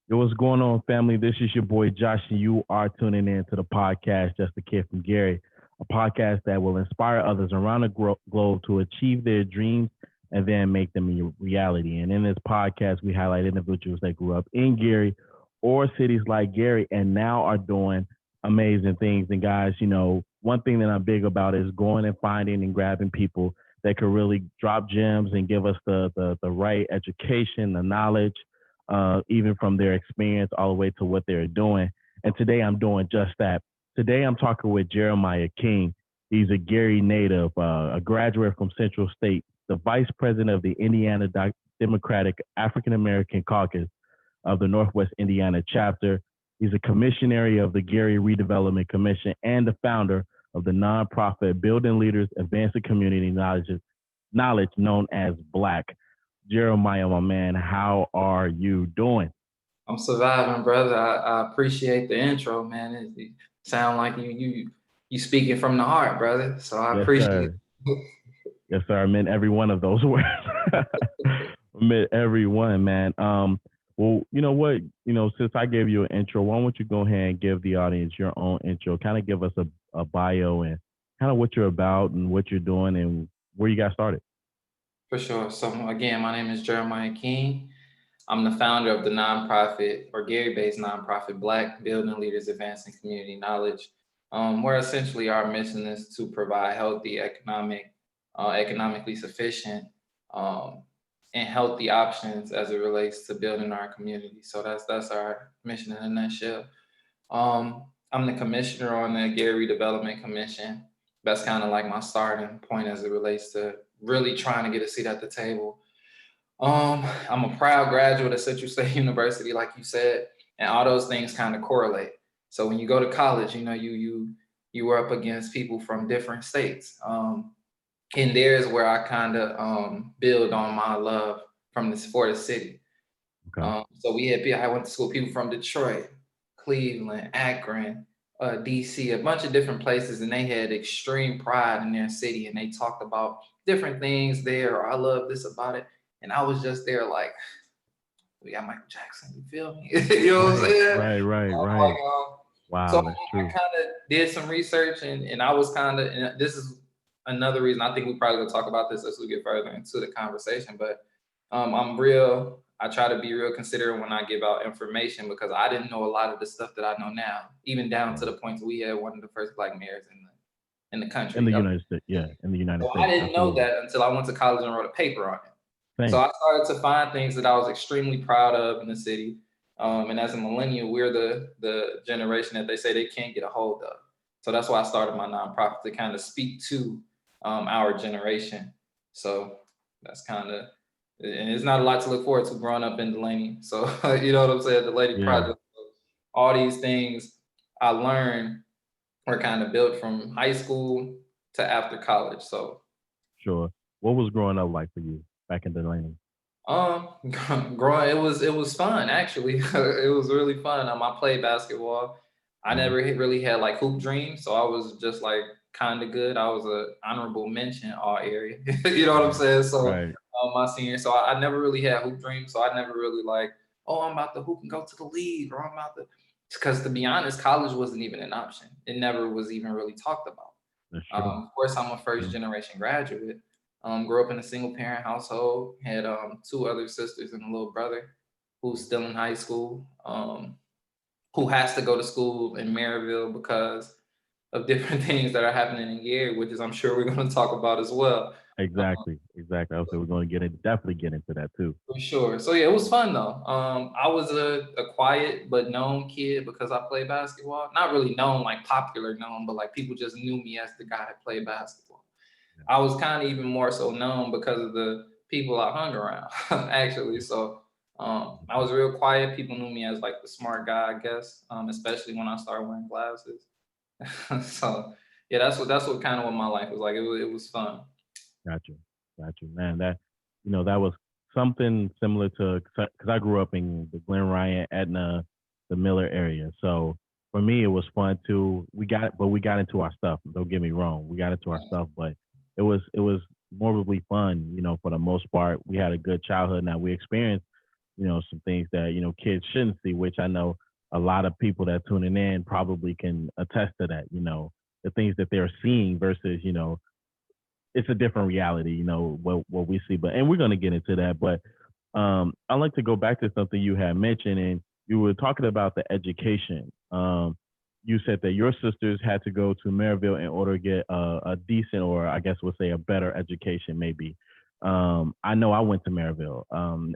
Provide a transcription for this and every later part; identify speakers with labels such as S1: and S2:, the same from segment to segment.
S1: Yo, what's going on, family? This is your boy Josh, and you are tuning in to the podcast, Just a Kid from Gary, a podcast that will inspire others around the globe to achieve their dreams and then make them a reality. And in this podcast, we highlight individuals that grew up in Gary or cities like Gary and now are doing amazing things. And guys, one thing that I'm big about is going and finding and grabbing people that could really drop gems and give us the right education, the knowledge, even from their experience all the way to what they're doing. And today I'm doing just that. Today I'm talking with Jeremiah King. He's a Gary native, a graduate from Central State, the vice president of the Indiana Democratic African American Caucus of the Northwest Indiana chapter. He's a commissionary of the Gary Redevelopment Commission and the founder of the nonprofit Building Leaders Advancing Community Knowledge known as B.L.A.C.K. Jeremiah, my man, how are you doing?
S2: I'm surviving, brother. I appreciate the intro, man. It sound like you speaking from the heart, brother. So I
S1: Yes,
S2: appreciate
S1: sir.
S2: it.
S1: Yes, sir. I meant every one of those words. I meant every one, man. Well, you know what? Since I gave you an intro, why don't you go ahead and give the audience your own intro? Kind of give us a bio and kind of what you're about and what you're doing and where you got started.
S2: For sure. So again, my name is Jeremiah King. I'm the founder of the nonprofit or Gary-based nonprofit B.L.A.C.K, Building Leaders Advancing Community Knowledge. Where essentially our mission is to provide healthy, economically sufficient, and healthy options as it relates to building our community. So that's our mission in a nutshell. I'm the commissioner on the Gary Redevelopment Commission. That's kind of like my starting point as it relates to really trying to get a seat at the table. I'm a proud graduate of Central State University, like you said, and all those things kind of correlate. So when you go to college, you were up against people from different states. And there's where I kind of build on my love for the city.
S1: Okay.
S2: So I went to school, people from Detroit, Cleveland, Akron, DC, a bunch of different places, and they had extreme pride in their city, and they talked about different things there. Or I love this about it, and I was just there like, we got Michael Jackson. You feel me? You know what I'm saying?
S1: Right.
S2: So
S1: Wow, that's
S2: I
S1: true.
S2: kind of did some research, and I was kind of, and this is another reason I think we probably gonna talk about this as we get further into the conversation. But I try to be real considerate when I give out information because I didn't know a lot of the stuff that I know now, even down to the point that we had one of the first Black mayors in the
S1: In
S2: country.
S1: the United States, yeah, in the United
S2: So I
S1: States,
S2: didn't know
S1: absolutely.
S2: that until I went to college and wrote a paper on it. So
S1: Same.
S2: I started to find things that I was extremely proud of in the city. And as a millennial, we're the generation that they say they can't get a hold of. So that's why I started my nonprofit to kind of speak to our generation. So that's kind of, and it's not a lot to look forward to growing up in Delaney. So you know what I'm saying? The Lady
S1: Yeah,
S2: Project. All these things I learned were kind of built from high school to after college. So
S1: sure. What was growing up like for you back in Delaney?
S2: Um, growing, it was fun actually. It was really fun. I played basketball. I
S1: Mhm.
S2: never really had like hoop dreams, so I was just like kind of good. I was a honorable mention all area. You know what I'm
S1: Right,
S2: saying? So
S1: right.
S2: my senior, so I never really had hoop dreams. So I never really like, oh, I'm about to hoop and go to the league, or I'm about to. Because to be honest, college wasn't even an option. It never was even really talked about.
S1: That's true.
S2: Of course, I'm a first
S1: True.
S2: generation graduate. Grew up in a single parent household, had two other sisters and a little brother who's still in high school, who has to go to school in Maryville because of different things that are happening in Gary, which is I'm sure we're going to talk about as well.
S1: Exactly. I was we're going to definitely get into that too.
S2: For sure. So yeah, it was fun though. I was a quiet but known kid because I played basketball. Not really known, like popular known, but like people just knew me as the guy that played basketball.
S1: Yeah.
S2: I was kind of even more so known because of the people I hung around, actually. So I was real quiet. People knew me as like the smart guy, I guess, especially when I started wearing glasses. So yeah, that's what kind of what my life was like. It was fun.
S1: Gotcha. Gotcha. Man, that was something similar to, because I grew up in the Glen Ryan, Etna, the Miller area. So for me, it was fun too. We got into our stuff. Don't get me wrong. We got into our stuff, but it was morbidly fun, for the most part. We had a good childhood. Now we experienced some things that, kids shouldn't see, which I know a lot of people that tuning in probably can attest to that, the things that they're seeing versus, it's a different reality, what we see. But and we're gonna get into that. But I'd like to go back to something you had mentioned, and you were talking about the education. You said that your sisters had to go to Maryville in order to get a decent, or I guess we'll say a better education, maybe. I know I went to Maryville.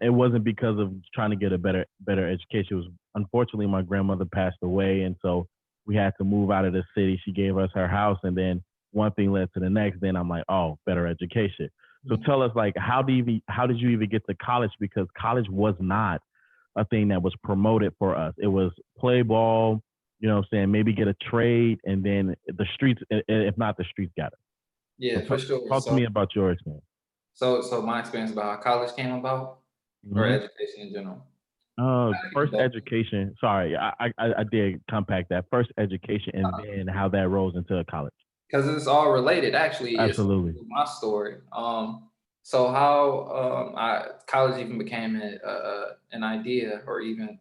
S1: It wasn't because of trying to get a better education. It was unfortunately my grandmother passed away, and so we had to move out of the city. She gave us her house, and then one thing led to the next. Then I'm like, oh, better education. So tell us, like, how did you even get to college? Because college was not a thing that was promoted for us. It was play ball, maybe get a trade, and then the streets, if not, the streets got it.
S2: Yeah,
S1: So
S2: for sure.
S1: talk to me about your experience.
S2: So my experience about how college came about, or
S1: Mm-hmm.
S2: education in general.
S1: First education. Sorry, I did compact that. First education, and then how that rolls into college.
S2: Because it's all related. Actually, it's
S1: Absolutely.
S2: my story. So how college even became an idea, or even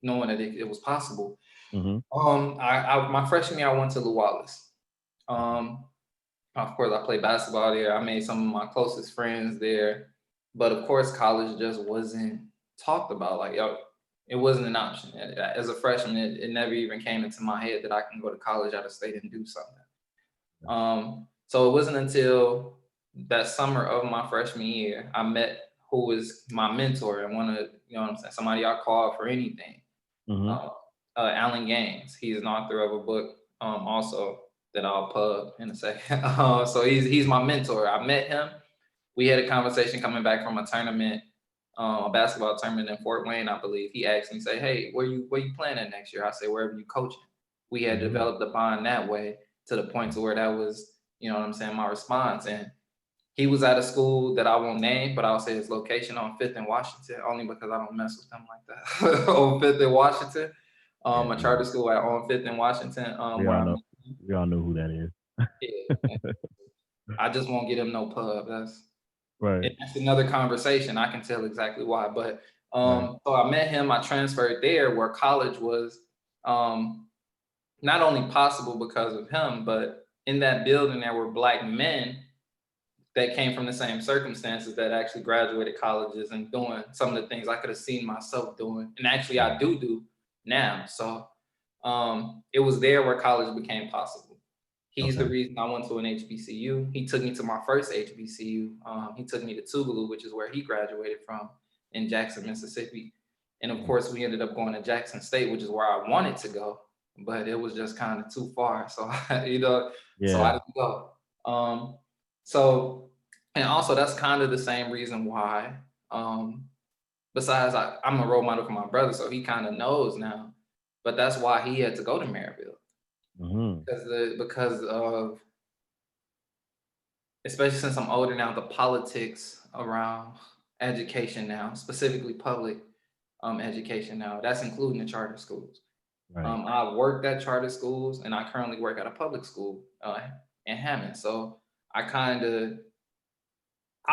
S2: knowing that it was possible.
S1: Mm-hmm.
S2: My freshman year, I went to Lewis. Of course, I played basketball there. I made some of my closest friends there, but of course, college just wasn't talked about. Like, yo, it wasn't an option. As a freshman, it never even came into my head that I can go to college out of state and do something. So it wasn't until that summer of my freshman year I met who was my mentor and one of, what I'm saying, somebody I called for anything.
S1: Mm-hmm.
S2: Alan Gaines. He's an author of a book also that I'll pub in a second. So he's my mentor. I met him. We had a conversation coming back from a tournament, a basketball tournament in Fort Wayne, I believe. He asked me, say, hey, where you playing at next year? I said, wherever you coaching. We had developed a bond that way, to the point to where that was, my response. And he was at a school that I won't name, but I'll say his location on 5th and Washington, only because I don't mess with them like that. On 5th and Washington, a charter school on 5th and Washington.
S1: We all know. We all know who that is.
S2: Yeah, I just won't get him no pub. That's
S1: right.
S2: That's another conversation. I can tell exactly why. But so I met him. I transferred there, where college was not only possible because of him, but in that building there were Black men that came from the same circumstances that actually graduated colleges and doing some of the things I could have seen myself doing, and actually I do now. So it was there where college became possible. He's the reason I went to an HBCU. He took me to my first HBCU. He took me to Tougaloo, which is where he graduated from, in Jackson, Mississippi. And of course, we ended up going to Jackson State, which is where I wanted to go, but it was just kind of too far. So, so I didn't go. And also that's kind of the same reason why, besides I'm a role model for my brother, so he kind of knows now, but that's why he had to go to Maryville. Because of, especially since I'm older now, the politics around education now, specifically public education now, that's including the charter schools. I worked at charter schools, and I currently work at a public school in Hammond. So I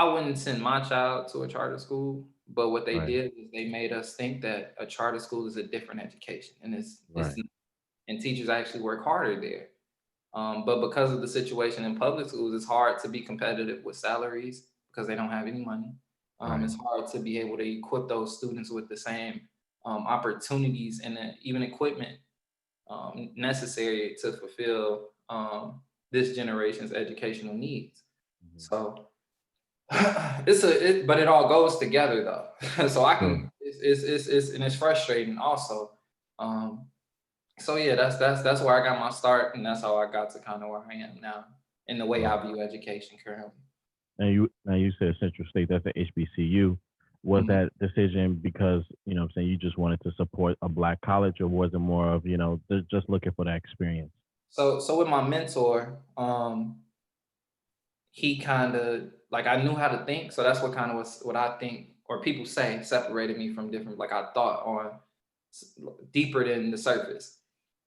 S2: wouldn't send my child to a charter school, but what they did is they made us think that a charter school is a different education, and and teachers actually work harder there. But because of the situation in public schools, it's hard to be competitive with salaries because they don't have any money. It's hard to be able to equip those students with the same opportunities and even equipment necessary to fulfill this generation's educational needs. So but it all goes together though. So I can, it's frustrating also. So yeah, that's where I got my start, and that's how I got to kind of where I am now in the way I view education currently.
S1: Now you said Central State, that's the HBCU. Was that decision because, you just wanted to support a Black college, or was it more of, just looking for that experience?
S2: So with my mentor, he kind of, like, I knew how to think. So that's what kind of was what I think, or people say, separated me from different, like, I thought on deeper than the surface.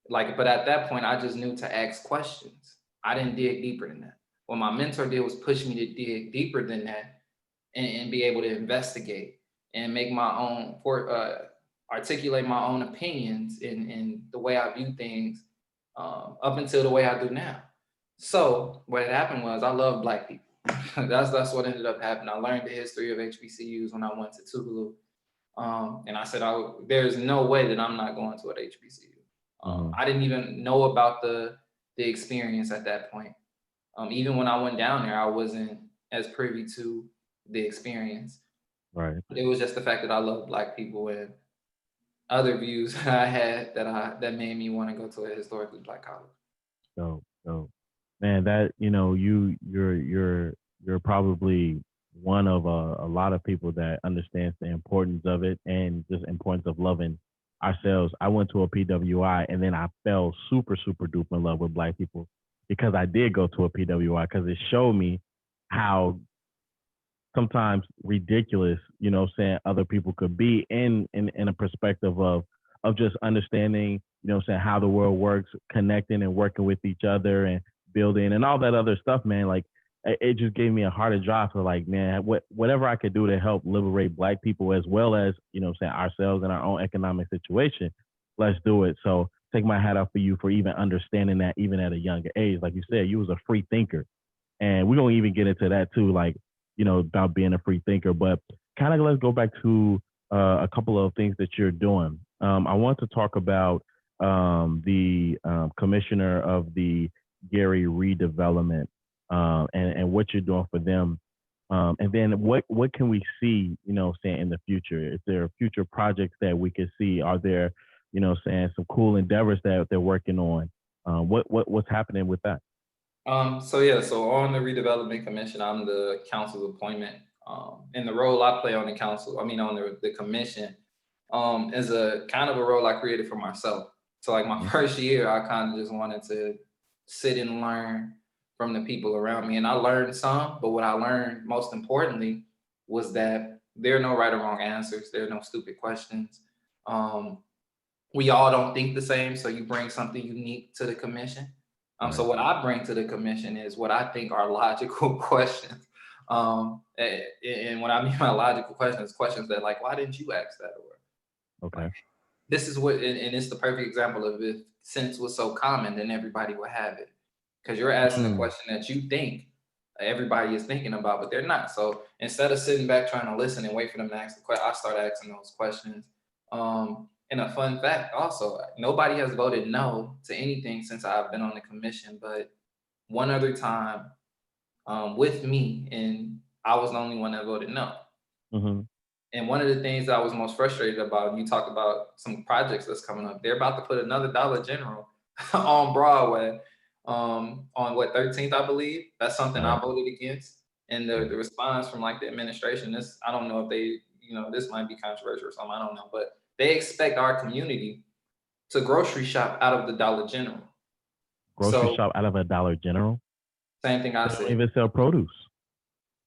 S2: Like, but at that point, I just knew to ask questions. I didn't dig deeper than that. What my mentor did was push me to dig deeper than that and be able to investigate. and make my own articulate my own opinions in the way I view things, up until the way I do now. So what had happened was I love Black people. That's what ended up happening. I learned the history of HBCUs when I went to Tougaloo. And I said, there's no way that I'm not going to an HBCU. I didn't even know about the experience at that point. Even when I went down there, I wasn't as privy to the experience.
S1: Right.
S2: It was just the fact that I love Black people and other views that I had that made me want to go to a historically Black college.
S1: So, man, that you're probably one of a lot of people that understands the importance of it and just importance of loving ourselves. I went to a PWI and then I fell super duper in love with Black people because I did go to a PWI because it showed me how sometimes ridiculous, saying other people could be in a perspective of just understanding, saying how the world works, connecting and working with each other and building and all that other stuff, man. Like it just gave me a heart of drive for like, man, whatever I could do to help liberate Black people as well as, saying ourselves and our own economic situation, let's do it. So take my hat off for you for even understanding that even at a younger age. Like you said, you was a free thinker. And we're going to even get into that too, like, about being a free thinker. But kind of let's go back to a couple of things that you're doing. I want to talk about the commissioner of the Gary Redevelopment and what you're doing for them. And then what can we see, saying in the future? Is there future projects that we can see? Are there, saying some cool endeavors that they're working on? What's happening with that?
S2: So on the Redevelopment Commission, I'm the council's appointment. And the role I play on the council, on the commission, is a kind of a role I created for myself. So like my first year, I kind of just wanted to sit and learn from the people around me. And I learned some, but what I learned most importantly was that there are no right or wrong answers. There are no stupid questions. We all don't think the same. So you bring something unique to the commission. So what I bring to the commission is what I think are logical questions. And what I mean by logical questions, questions that like, why didn't you ask that? Or
S1: okay,
S2: like, this is what, and it's the perfect example of if sense was so common, then everybody would have it. Because you're asking a question that you think everybody is thinking about, but they're not. So instead of sitting back trying to listen and wait for them to ask the question, I start asking those questions. And a fun fact also, nobody has voted no to anything since I've been on the commission, but one other time with me, and I was the only one that voted no. And one of the things that I was most frustrated about, and you talked about some projects that's coming up, they're about to put another Dollar General on Broadway on what, 13th, I believe. That's something I voted against. And the response from like the administration, I don't know if they, this might be controversial or something, I don't know, but they expect our community to grocery shop out of the Dollar General.
S1: Shop out of a Dollar General?
S2: Same thing I
S1: said. They
S2: said.
S1: don't even sell produce.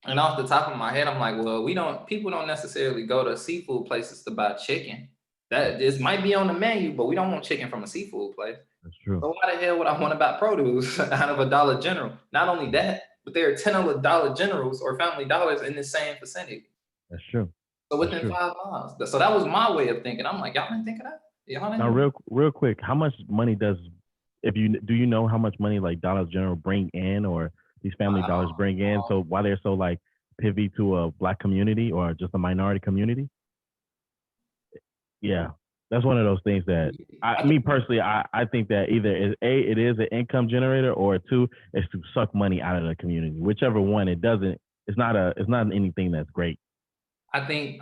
S2: And off the top of my head, I'm like, well, people don't necessarily go to seafood places to buy chicken. That this might be on the menu, but we don't want chicken from a seafood place.
S1: That's true.
S2: So why the hell would I want to buy produce out of a Dollar General? Not only that, but there are 10 other Dollar Generals or Family Dollars in the same vicinity.
S1: That's true.
S2: So within 5 miles. So that was my way of thinking. I'm like, y'all didn't think of that? Y'all didn't.
S1: Now, real quick, how much money do you know how much money like Dollar General bring in or these Family Dollars bring in? So why they're so like pivot to a Black community or just a minority community? Yeah, that's one of those things that me personally, I think that either it is an income generator or two, it's to suck money out of the community. Whichever one, it's not anything that's great.
S2: I think,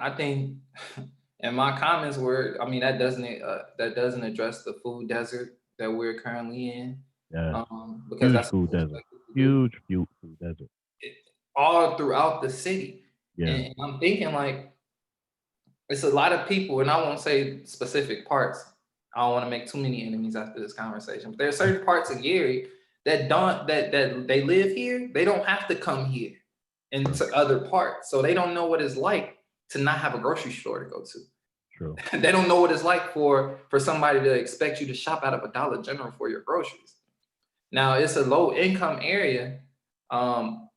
S2: and my comments were, that doesn't address the food desert that we're currently in.
S1: Yeah,
S2: because
S1: huge
S2: that's
S1: food desert. Huge food desert.
S2: All throughout the city.
S1: Yeah.
S2: And I'm thinking like, it's a lot of people, and I won't say specific parts. I don't want to make too many enemies after this conversation. But there are certain parts of Gary that they live here. They don't have to come here into other parts, so they don't know what it's like to not have a grocery store to go to.
S1: True.
S2: They don't know what it's like for somebody to expect you to shop out of a Dollar General for your groceries. Now it's a low income area, and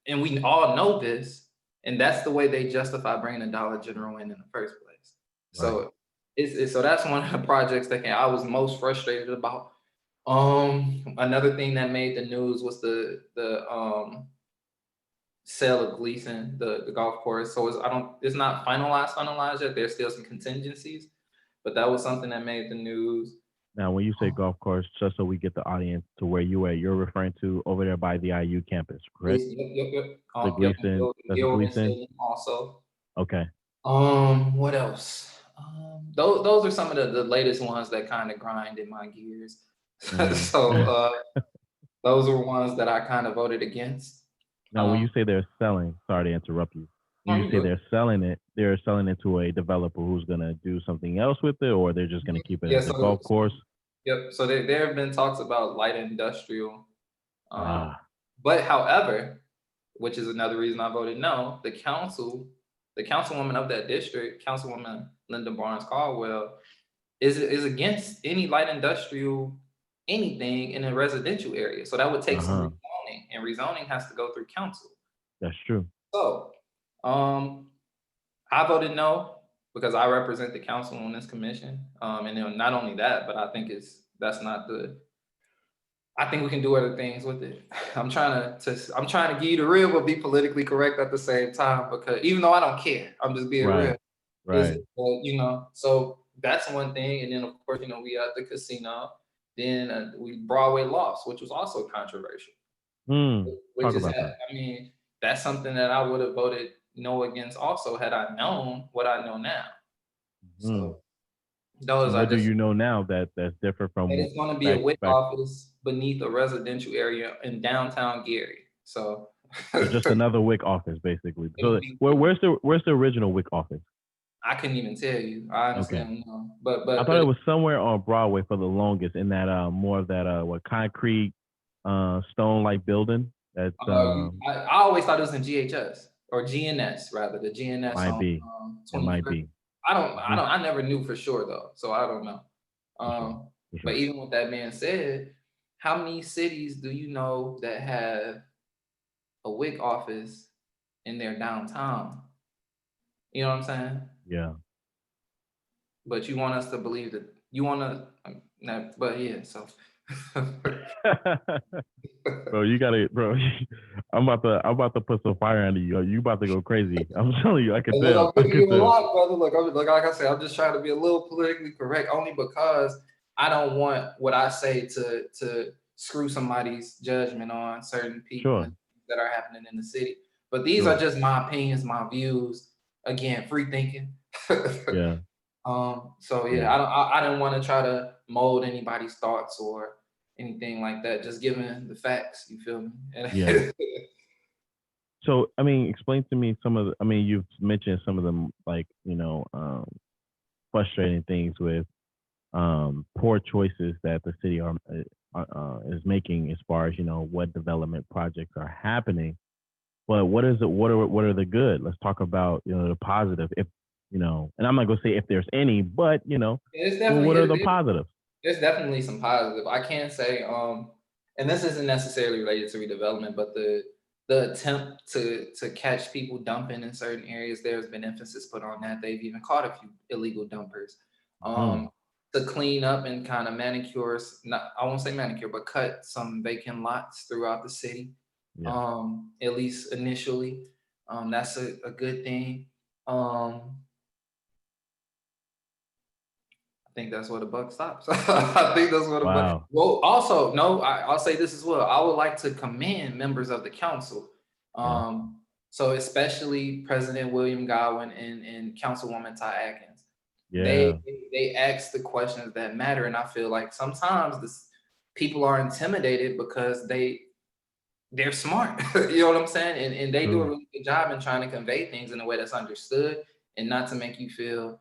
S2: we all know this. And that's the way they justify bringing a Dollar General in the first place.
S1: Right.
S2: So so that's one of the projects that I was most frustrated about. Another thing that made the news was the sale of Gleason, the golf course. So it's not finalized yet. There's still some contingencies, but that was something that made the news.
S1: Now, when you say golf course, just so we get the audience to where you at, you're referring to over there by the IU campus, correct?
S2: Yep.
S1: The Gleason, that's Gleason.
S2: Also.
S1: Okay.
S2: What else? Those are some of the latest ones that kind of grind in my gears. So those are ones that I kind of voted against.
S1: Now, when you say they're selling, sorry to interrupt you. When you say they're selling it to a developer who's gonna do something else with it, or they're just gonna keep it as a golf course.
S2: Yep. So there have been talks about light industrial. But however, which is another reason I voted no, the councilwoman of that district, Councilwoman Linda Barnes Caldwell, is against any light industrial anything in a residential area. So that would take some rezoning, and rezoning has to go through council.
S1: That's true.
S2: So I voted no because I represent the council on this commission. And then not only that, but I think I think we can do other things with it. I'm trying to give you the real, but be politically correct at the same time, because even though I don't care, I'm just being real.
S1: Right.
S2: So that's one thing. And then of course, we at the casino. Then we Broadway Lofts, which was also controversial.
S1: Talk about that.
S2: I mean, that's something that I would have voted no against also had I known what I know now. So those
S1: what do you know now that's different from?
S2: It's going to be a WIC office beneath a residential area in downtown Gary. So
S1: just another WIC office, basically. So where's the original WIC office?
S2: I couldn't even tell you. I honestly don't know. But
S1: I thought it was somewhere on Broadway for the longest, in that more of that concrete stone like building. That's
S2: I always thought it was in GHS or GNS rather. The GNS
S1: might be. It might be.
S2: I never knew for sure though, so I don't know. For sure. But even with that being said, how many cities do you know that have a WIC office in their downtown? You know what I'm saying?
S1: Yeah.
S2: But you want us to believe that you want to, but yeah, so.
S1: Bro, you gotta, bro. I'm about to put some fire under you. You about to go crazy. I'm telling you, I can tell.
S2: I'm giving you a lot, brother. Look, like I said, I'm just trying to be a little politically correct, only because I don't want what I say to screw somebody's judgment on certain people that are happening in the city. But these are just my opinions, my views. Again, free thinking.
S1: Yeah.
S2: So I didn't want to try to mold anybody's thoughts or anything like that. Just giving the facts. You feel me?
S1: Yeah. So, I mean, explain to me some of the, you've mentioned some of them, like, frustrating things with poor choices that the city is making as far as, what development projects are happening. But what are the good? Let's talk about, the positive. If, and I'm not going to say if there's any, but, what are the positives?
S2: There's definitely some positive. I can't say, and this isn't necessarily related to redevelopment, but the attempt to catch people dumping in certain areas, there's been emphasis put on that. They've even caught a few illegal dumpers. To clean up and kind of manicure, I won't say manicure, but cut some vacant lots throughout the city. Yeah. At least initially. That's a good thing. I think that's where the buck stops. I think that's where the buck. Well, also, no, I'll say this as well. I would like to commend members of the council. So especially President William Godwin and Councilwoman Ty Atkins. Yeah. They ask the questions that matter. And I feel like sometimes people are intimidated because they're smart. You know what I'm saying? And they do a really good job in trying to convey things in a way that's understood and not to make you feel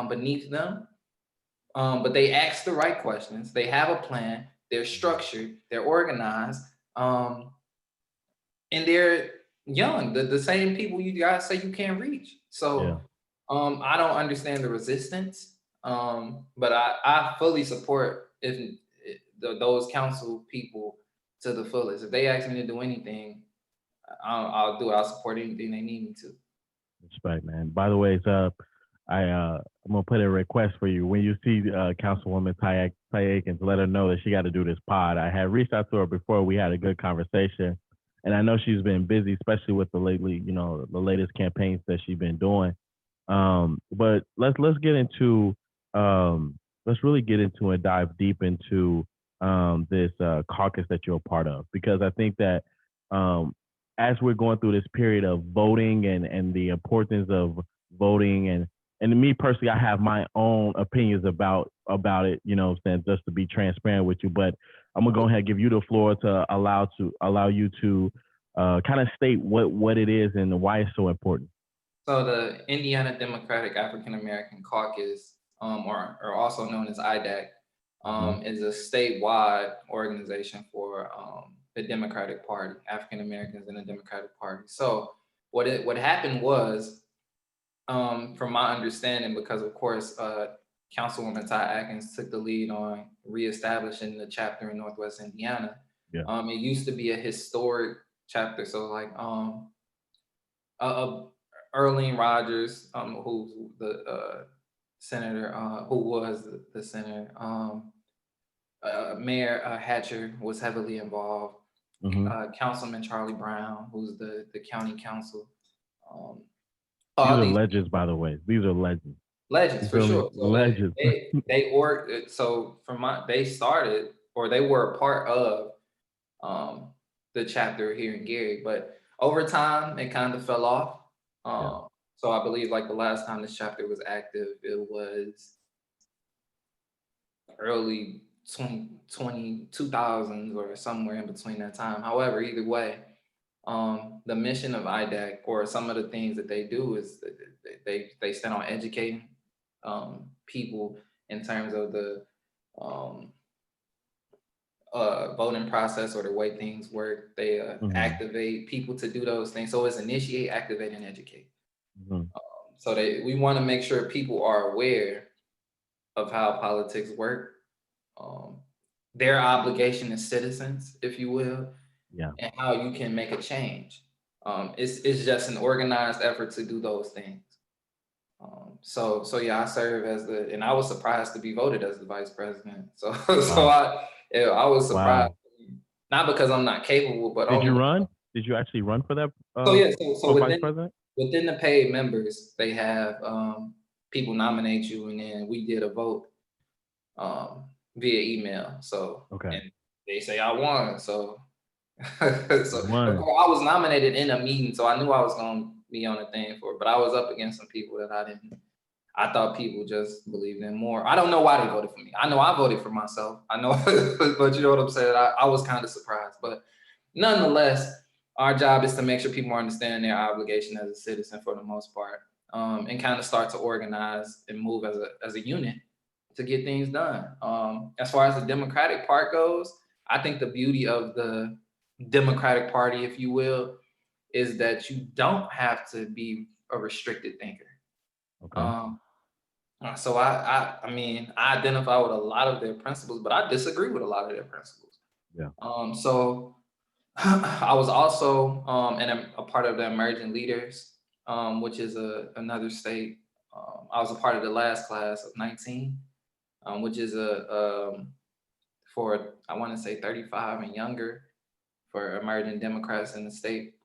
S2: beneath them. But they ask the right questions. They have a plan. They're structured. They're organized. And they're young. The same people you guys say you can't reach. So I don't understand the resistance. But I fully support those council people to the fullest. If they ask me to do anything, I'll do it. I'll support anything they need me to.
S1: Respect, man. By the way, I'm gonna put a request for you when you see Councilwoman Tayek, to let her know that she got to do this pod. I had reached out to her before. We had a good conversation, and I know she's been busy, especially with the lately, the latest campaigns that she's been doing. But let's get into let's really get into and dive deep into this caucus that you're a part of, because I think that um, as we're going through this period of voting and the importance of voting, and me personally, I have my own opinions about it, just to be transparent with you. But I'm gonna go ahead and give you the floor to allow you to kind of state what it is and why it's so important.
S2: So the Indiana Democratic African American Caucus, or also known as IDAAC,
S1: Mhm.
S2: is a statewide organization for the Democratic Party, African Americans in the Democratic Party. So what happened was, from my understanding, because of course, Councilwoman Ty Atkins took the lead on reestablishing the chapter in Northwest Indiana.
S1: Yeah.
S2: It used to be a historic chapter, so like uh, Earlene Rogers, who's the senator, who was the senator, Mayor Hatcher was heavily involved.
S1: Hmm.
S2: Councilman Charlie Brown, who's the county council. Um,
S1: These
S2: all
S1: are
S2: these
S1: legends, by the way. These are legends.
S2: legends
S1: You
S2: for
S1: feel me?
S2: sure. So
S1: Legends.
S2: they started, or they were a part of um, the chapter here in Gary, but over time it kind of fell off.
S1: Yeah.
S2: So I believe like the last time this chapter was active, it was early 2000s or somewhere in between that time. However, either way, the mission of IDAAC, or some of the things that they do, is they stand on educating people in terms of the um, voting process or the way things work. They
S1: Hmm.
S2: activate people to do those things. So it's initiate, activate, and educate.
S1: Hmm.
S2: So we want to make sure people are aware of how politics work, um, their obligation as citizens, if you will,
S1: Yeah.
S2: and how you can make a change. It's just an organized effort to do those things. So yeah, I serve as and I was surprised to be voted as the vice president. So so
S1: Wow.
S2: I was surprised,
S1: Wow.
S2: not because I'm not capable, but
S1: Did
S2: only
S1: you
S2: because,
S1: run? Did you actually run for that
S2: so yeah, so
S1: for vice president?
S2: within the paid members, they have people nominate you, and then we did a vote um, via email. So,
S1: Okay.
S2: and they say I won. So,
S1: You
S2: so of
S1: won.
S2: course I was nominated in a meeting, so I knew I was going to be on the thing for it. But I was up against some people that I didn't. I thought people just believed in more. I don't know why they voted for me. I know I voted for myself. I know, but you know what I'm saying. I was kind of surprised, but nonetheless, our job is to make sure people understand their obligation as a citizen for the most part, and kind of start to organize and move as a unit to get things done. As far as the Democratic part goes, I think the beauty of the Democratic Party, if you will, is that you don't have to be a restricted thinker.
S1: Okay.
S2: Um, so I mean, I identify with a lot of their principles, but I disagree with a lot of their principles.
S1: Yeah.
S2: So I was also a part of the Emerging Leaders, which is another state. I was a part of the last class of 19, which is for, I want to say, 35 and younger, for emerging Democrats in the state.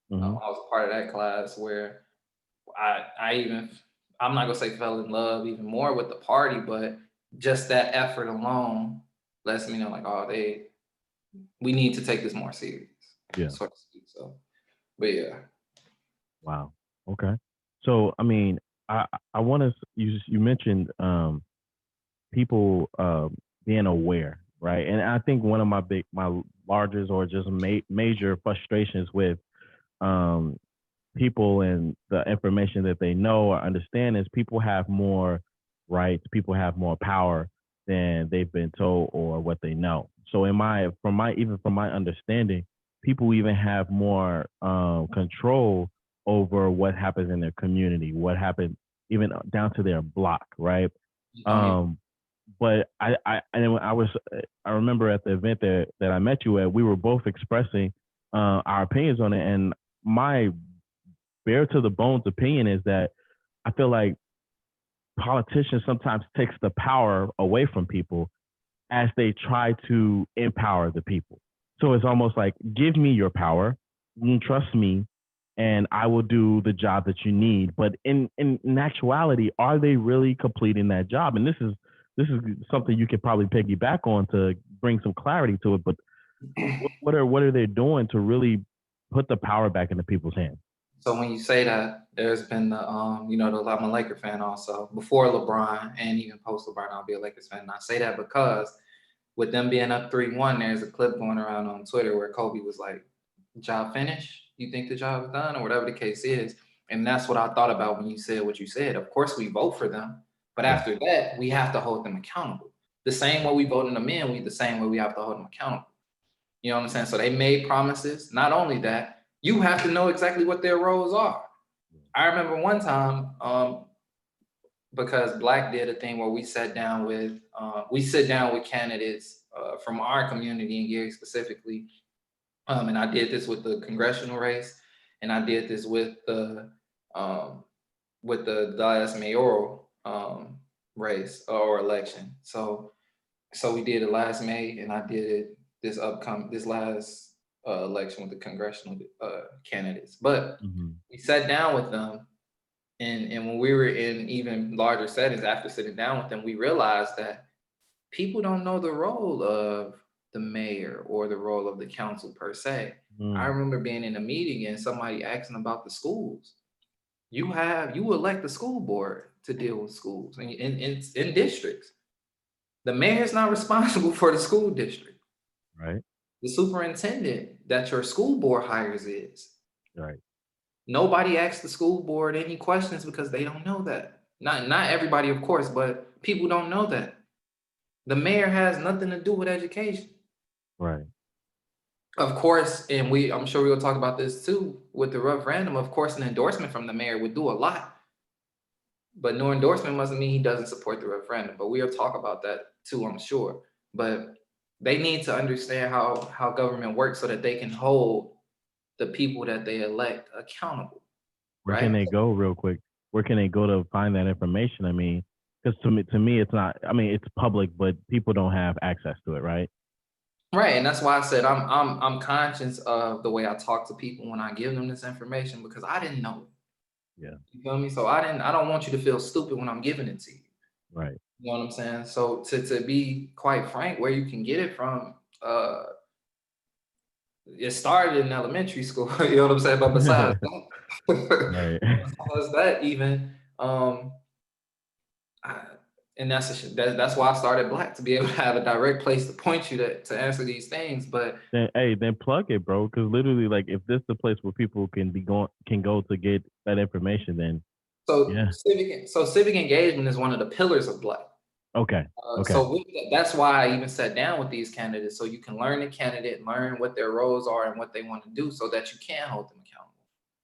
S1: Hmm.
S2: I was a part of that class where I'm not gonna say fell in love even more with the party, but just that effort alone lets me know, like, oh, we need to take this more serious,
S1: Yeah.
S2: so to speak. So, but yeah.
S1: Wow. Okay. So I mean, I want to you mentioned people being aware, right? And I think one of my largest or just major frustrations with um people and the information that they know or understand is people have more rights, people have more power than they've been told or what they know. So from my understanding, people even have more control over what happens in their community, what happens even down to their block, right?
S2: You don't even.
S1: Um, but I remember at the event that I met you at, we were both expressing our opinions on it, and my bare to the bones opinion is that I feel like politicians sometimes takes the power away from people as they try to empower the people. So it's almost like, give me your power, trust me, and I will do the job that you need. But in actuality, are they really completing that job? And this is something you could probably piggyback on to bring some clarity to it. But what are they doing to really put the power back into people's hands?
S2: So when you say that, there's been the I'm a Laker fan also. Before LeBron and even post LeBron, I'll be a Lakers fan. And I say that because with them being up 3-1, there's a clip going around on Twitter where Kobe was like, job finished? You think the job is done? Or whatever the case is. And that's what I thought about when you said what you said. Of course, we vote for them. But after that, we have to hold them accountable. The same way we voted them in, the same way we have to hold them accountable. You know what I'm saying? So they made promises. Not only that, you have to know exactly what their roles are. I remember one time, because B.L.A.C.K did a thing where we sit down with candidates from our community in Gary specifically. And I did this with the congressional race, and I did this with the last mayoral race or election. So we did it last May, and I did it this last election with the congressional candidates. But we sat down with them, and when we were in even larger settings, after sitting down with them, we realized that people don't know the role of the mayor or the role of the council per se. I remember being in a meeting and somebody asking about the schools. You elect the school board to deal with schools in districts. The mayor is not responsible for the school district.
S1: Right.
S2: The superintendent that your school board hires is.
S1: Right.
S2: Nobody asks the school board any questions because they don't know that. Not everybody, of course, but people don't know that. The mayor has nothing to do with education.
S1: Right.
S2: Of course, and I'm sure we'll talk about this too with the referendum. Of course, an endorsement from the mayor would do a lot. But no endorsement mustn't mean he doesn't support the referendum. But we'll talk about that too, I'm sure. But they need to understand how government works so that they can hold the people that they elect accountable.
S1: Where can they go, real quick? Where can they go to find that information? I mean, because to me, it's not. I mean, it's public, but people don't have access to it, right?
S2: Right, and that's why I said I'm conscious of the way I talk to people when I give them this information, because I didn't know it.
S1: Yeah.
S2: You feel me? So I don't want you to feel stupid when I'm giving it to you.
S1: Right.
S2: You know what I'm saying? So to be quite frank, where you can get it from, it started in elementary school. You know what I'm saying? But besides that, besides that, even and that's why I started B.L.A.C.K, to be able to have a direct place to point you to answer these things. But
S1: then plug it, bro. Because literally, like, if this is the place where people can go to get that information, then
S2: civic engagement is one of the pillars of B.L.A.C.
S1: Okay.
S2: So that's why I even sat down with these candidates, so you can learn the candidate, learn what their roles are and what they want to do, so that you can hold them accountable.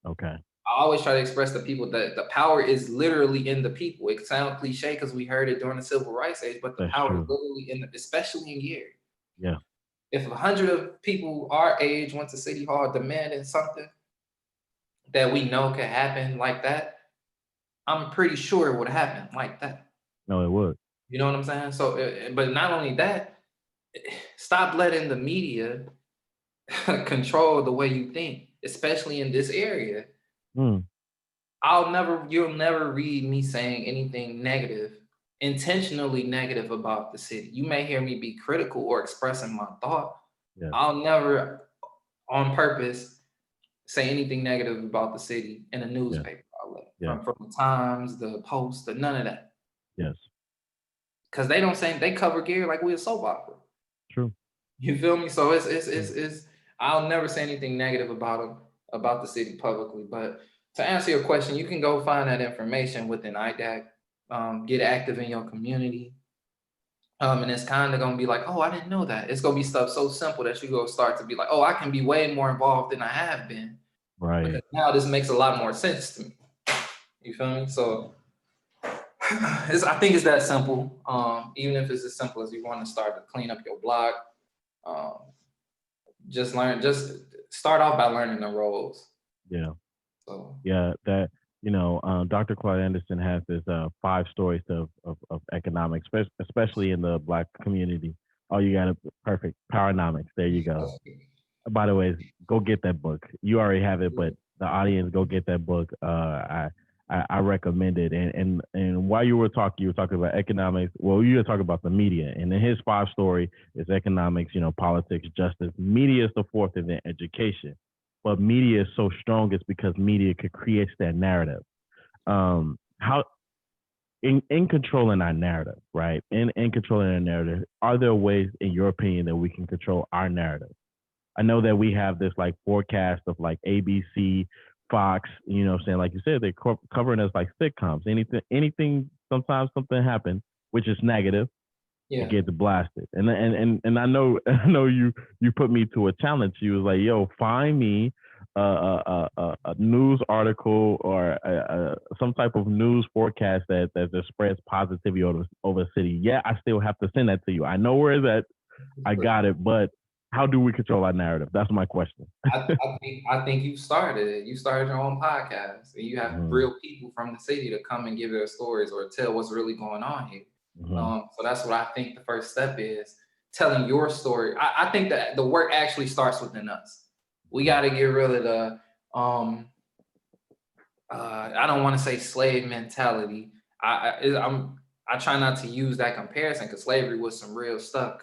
S1: Okay.
S2: I always try to express to people that the power is literally in the people. It sounds cliche because we heard it during the civil rights age, but the power is literally especially in Gary.
S1: Yeah.
S2: If 100 of people our age went to City Hall demanding something that we know could happen like that, I'm pretty sure it would happen like that.
S1: No, it would.
S2: You know what I'm saying? So, but not only that, stop letting the media control the way you think, especially in this area. You'll never read me saying anything negative, intentionally negative about the city. You may hear me be critical or expressing my thought. Yeah. I'll never, on purpose, say anything negative about the city in a newspaper outlet. From the Times, the Post, none of that.
S1: Yes.
S2: Because they cover Gary like we're a soap opera.
S1: True.
S2: You feel me? So it's I'll never say anything negative about the city publicly. But to answer your question, you can go find that information within IDAAC. Get active in your community. And it's kind of gonna be like, oh, I didn't know that. It's gonna be stuff so simple that you go start to be like, oh, I can be way more involved than I have been.
S1: Right.
S2: Because now this makes a lot more sense to me. You feel me? So I think it's that simple. Even if it's as simple as you want to start to clean up your block, just start off by learning the roles.
S1: Yeah. Yeah, that Dr. Claude Anderson has this 5 stories of economics, especially in the Black community. Oh, you got it, perfect. Powernomics. There you go. By the way, go get that book. You already have it, but the audience, go get that book. I recommend it. And while you were talking about economics. Well, you were talking about the media, and then his 5 story is economics, politics, justice. Media is the fourth, and then education. But media is so strong, it's because media could create that narrative. How in controlling our narrative, right? In controlling our narrative, are there ways, in your opinion, that we can control our narrative? I know that we have this like forecast of like ABC, Fox, saying, like you said, they're covering us like sitcoms. Anything, sometimes something happens, which is negative, it gets blasted. And I know you put me to a challenge. You was like, yo, find me a news article or some type of news forecast that just spreads positivity over the city. Yeah, I still have to send that to you. I know where it's at. I got it, but how do we control our narrative? That's my question.
S2: I think you started it. You started your own podcast, and you have real people from the city to come and give their stories or tell what's really going on here. So that's what I think the first step is, telling your story. I think that the work actually starts within us. We got to get rid of the I don't want to say slave mentality. I try not to use that comparison because slavery was some real stuff.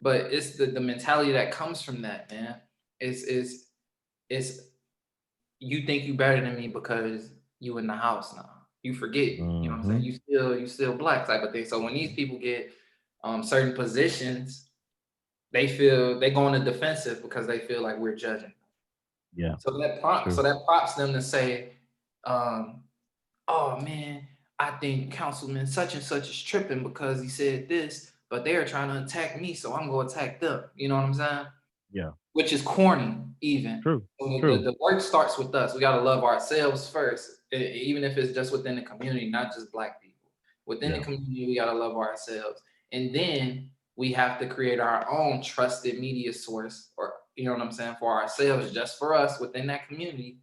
S2: But it's the mentality that comes from that, man. It's you think you better than me because you in the house now. You forget, you know what I'm saying? You still Black type of thing. So when these people get certain positions, they go on the defensive because they feel like we're judging.
S1: Yeah.
S2: So that prompts them to say, um, oh man, I think Councilman such and such is tripping because he said this, but they're trying to attack me, so I'm gonna attack them. You know what I'm saying?
S1: Yeah.
S2: Which is corny, even.
S1: True.
S2: So
S1: True.
S2: the work starts with us. We gotta love ourselves first, even if it's just within the community, not just Black people. Within the
S1: Yeah.
S2: community, we gotta love ourselves, and then we have to create our own trusted media source, or you know what I'm saying, for ourselves, just for us within that community,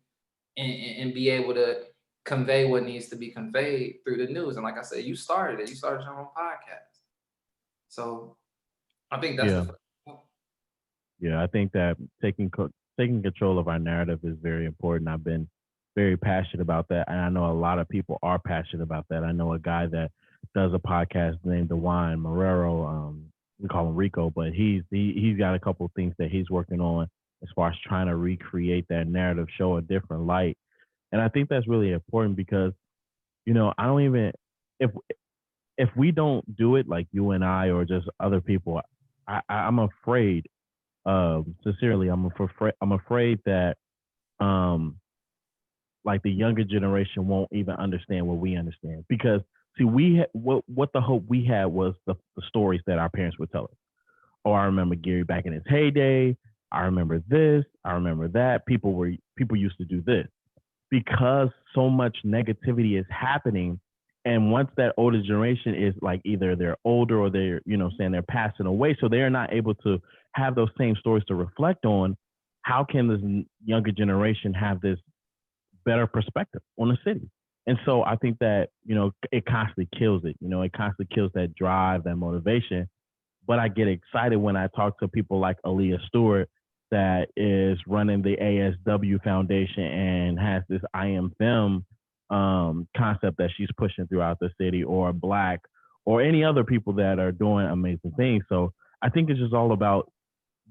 S2: and be able to convey what needs to be conveyed through the news. And like I said, you started it. You started your own podcast. So I think that's the
S1: Yeah.
S2: first.
S1: Yeah. I think that taking control of our narrative is very important. I've been very passionate about that, and I know a lot of people are passionate about that. I know a guy that does a podcast named DeWine Marrero. We call him Rico, but he's got a couple of things that he's working on as far as trying to recreate that narrative, show a different light. And I think that's really important because, I don't even, if if we don't do it, like you and I or just other people, I'm afraid, sincerely, I'm afraid that um like the younger generation won't even understand what we understand, because see, what the hope we had was the stories that our parents would tell us. Oh, I remember Gary back in his heyday. I remember this. I remember that. People used to do this, because so much negativity is happening. And once that older generation is like, either they're older or they're, saying they're passing away, so they're not able to have those same stories to reflect on. How can this younger generation have this better perspective on the city? And so I think that, it constantly kills it. It constantly kills that drive, that motivation. But I get excited when I talk to people like Aaliyah Stewart, that is running the ASW Foundation and has this I Am Them concept that she's pushing throughout the city, or Black, or any other people that are doing amazing things. So I think it's just all about,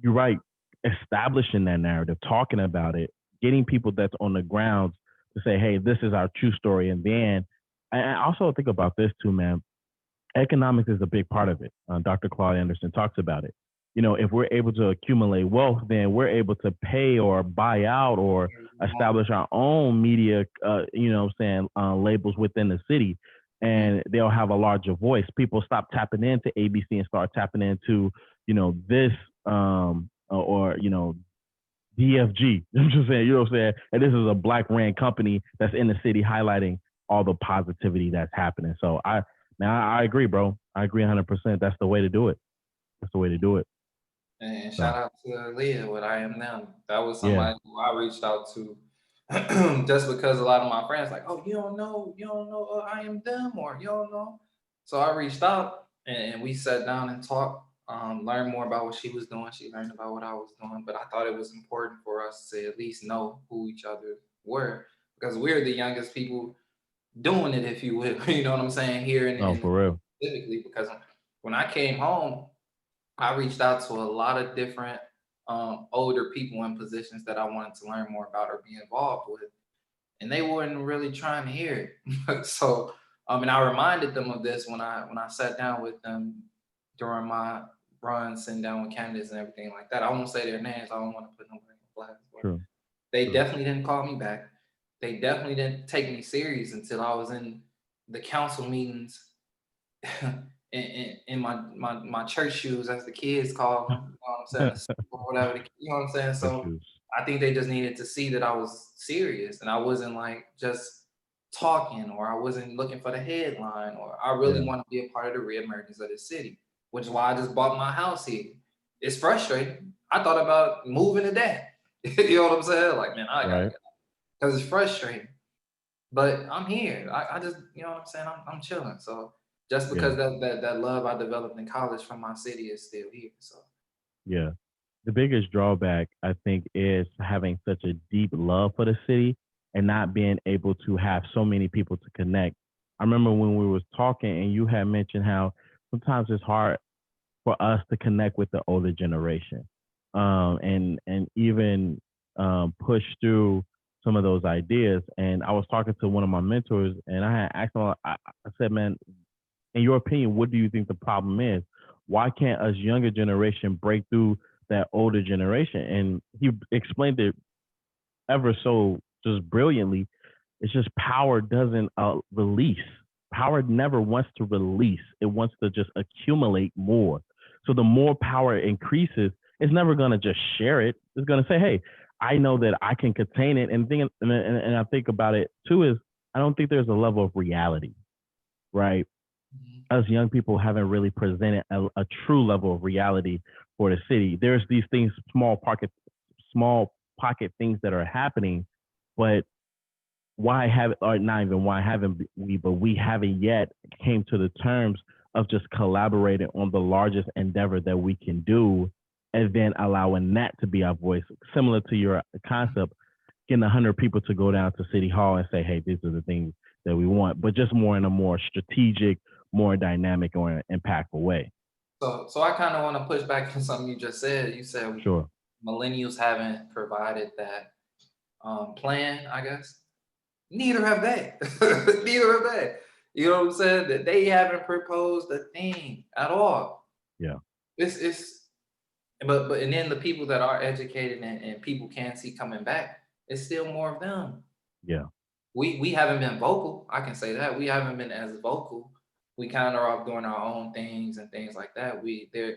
S1: you're right, establishing that narrative, talking about it, getting people that's on the ground to say, hey, this is our true story. And then I also think about this too, man. Economics is a big part of it. Dr. Claude Anderson talks about it. If we're able to accumulate wealth, then we're able to pay or buy out or establish our own media, labels within the city, and they'll have a larger voice. People stop tapping into ABC and start tapping into, this, or, DFG. I'm just saying, and this is a Black ran company that's in the city, highlighting all the positivity that's happening. So I agree, bro. I agree 100%. That's the way to do it. That's the way to do it.
S2: And
S1: So
S2: shout out to Leah with I Am Them. That was
S1: yeah,
S2: somebody who I reached out to just because a lot of my friends like, oh, you don't know I am them, or you don't know. So I reached out and we sat down and talked, learned more about what she was doing. She learned about what I was doing, but I thought it was important for us to at least know who each other were, because we're the youngest people doing it, if you will. You know what I'm saying? Here
S1: No,
S2: in the
S1: for real.
S2: specifically, because when I came home, I reached out to a lot of different older people in positions that I wanted to learn more about or be involved with, and they weren't really trying to hear it. So, and I reminded them of this when I sat down with them during my run, sitting down with candidates and everything like that. I won't say their names. I don't want to put nobody on blast, but
S1: True.
S2: they
S1: True.
S2: definitely didn't call me back. They definitely didn't take me serious until I was in the council meetings in my church shoes, as the kids call them. You know what I'm saying? The suit or whatever. You know what I'm saying? So
S1: Issues.
S2: I think they just needed to see that I was serious and I wasn't like just talking, or I wasn't looking for the headline, or I really
S1: Yeah.
S2: want to be a part of the reemergence of the city, which is why I just bought my house here. It's frustrating. I thought about moving to that. You know what I'm saying? Like, man, I gotta
S1: Right.
S2: go, because it's frustrating. But I'm here. I just, you know what I'm saying? I'm chilling. So just
S1: Yeah.
S2: because that love I developed in college from my city is still here. So
S1: Yeah. The biggest drawback, I think, is having such a deep love for the city and not being able to have so many people to connect. I remember when we was talking and you had mentioned how sometimes it's hard for us to connect with the older generation, and even push through some of those ideas. And I was talking to one of my mentors, and I had asked him, I said, man, in your opinion, what do you think the problem is? Why can't us younger generation break through that older generation? And he explained it ever so just brilliantly. It's just power doesn't release. Power never wants to release. It wants to just accumulate more. So the more power increases, it's never going to just share it. It's going to say, hey, I know that I can contain it. And I think about it too is I don't think there's a level of reality, right?
S2: mhm.
S1: Us young people haven't really presented a true level of reality for the city. There's these things, small pocket things that are happening, but why have or not even why haven't we, but we haven't yet came to the terms of just collaborating on the largest endeavor that we can do, and then allowing that to be our voice. Similar to your concept, getting 100 people to go down to City Hall and say, hey, these are the things that we want, but just more in a more strategic, more dynamic or impactful way.
S2: So I kind of want to push back on something you just said. You said
S1: Sure.
S2: millennials haven't provided that plan, I guess. Neither have they. Neither have they. You know what I'm saying? That they haven't proposed a thing at all.
S1: Yeah.
S2: It's but and then the people that are educated and people can see coming back, it's still more of them.
S1: Yeah.
S2: We haven't been vocal. I can say that we haven't been as vocal. We kind of are off doing our own things and things like that. There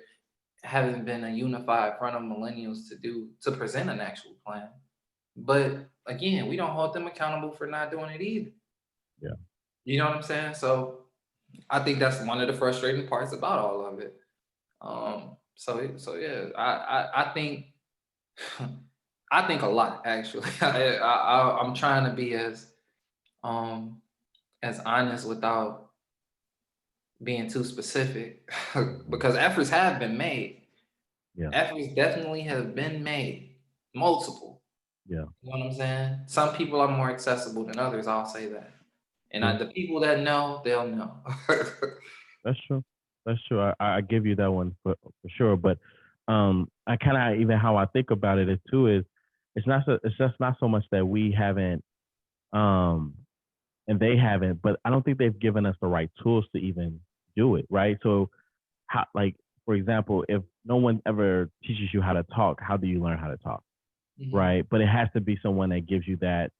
S2: haven't been a unified front of millennials to present an actual plan. But again, we don't hold them accountable for not doing it either.
S1: Yeah.
S2: You know what I'm saying? So I think that's one of the frustrating parts about all of it. So yeah, I think I think a lot actually. I'm trying to be um as honest without being too specific,
S1: Mhm.
S2: because efforts have been made.
S1: Yeah.
S2: Efforts definitely have been made, multiple.
S1: Yeah.
S2: You know what I'm saying? Some people are more accessible than others. I'll say that. And
S1: True.
S2: the people that know, they'll know.
S1: That's true. That's true. I give you that one for sure. But I kind of even how I think about it is too is it's just not so much that we haven't um and they haven't, but I don't think they've given us the right tools to even do it. Right. So how, like, for example, if no one ever teaches you how to talk, how do you learn how to talk?
S2: Mhm.
S1: Right. But it has to be someone that gives you that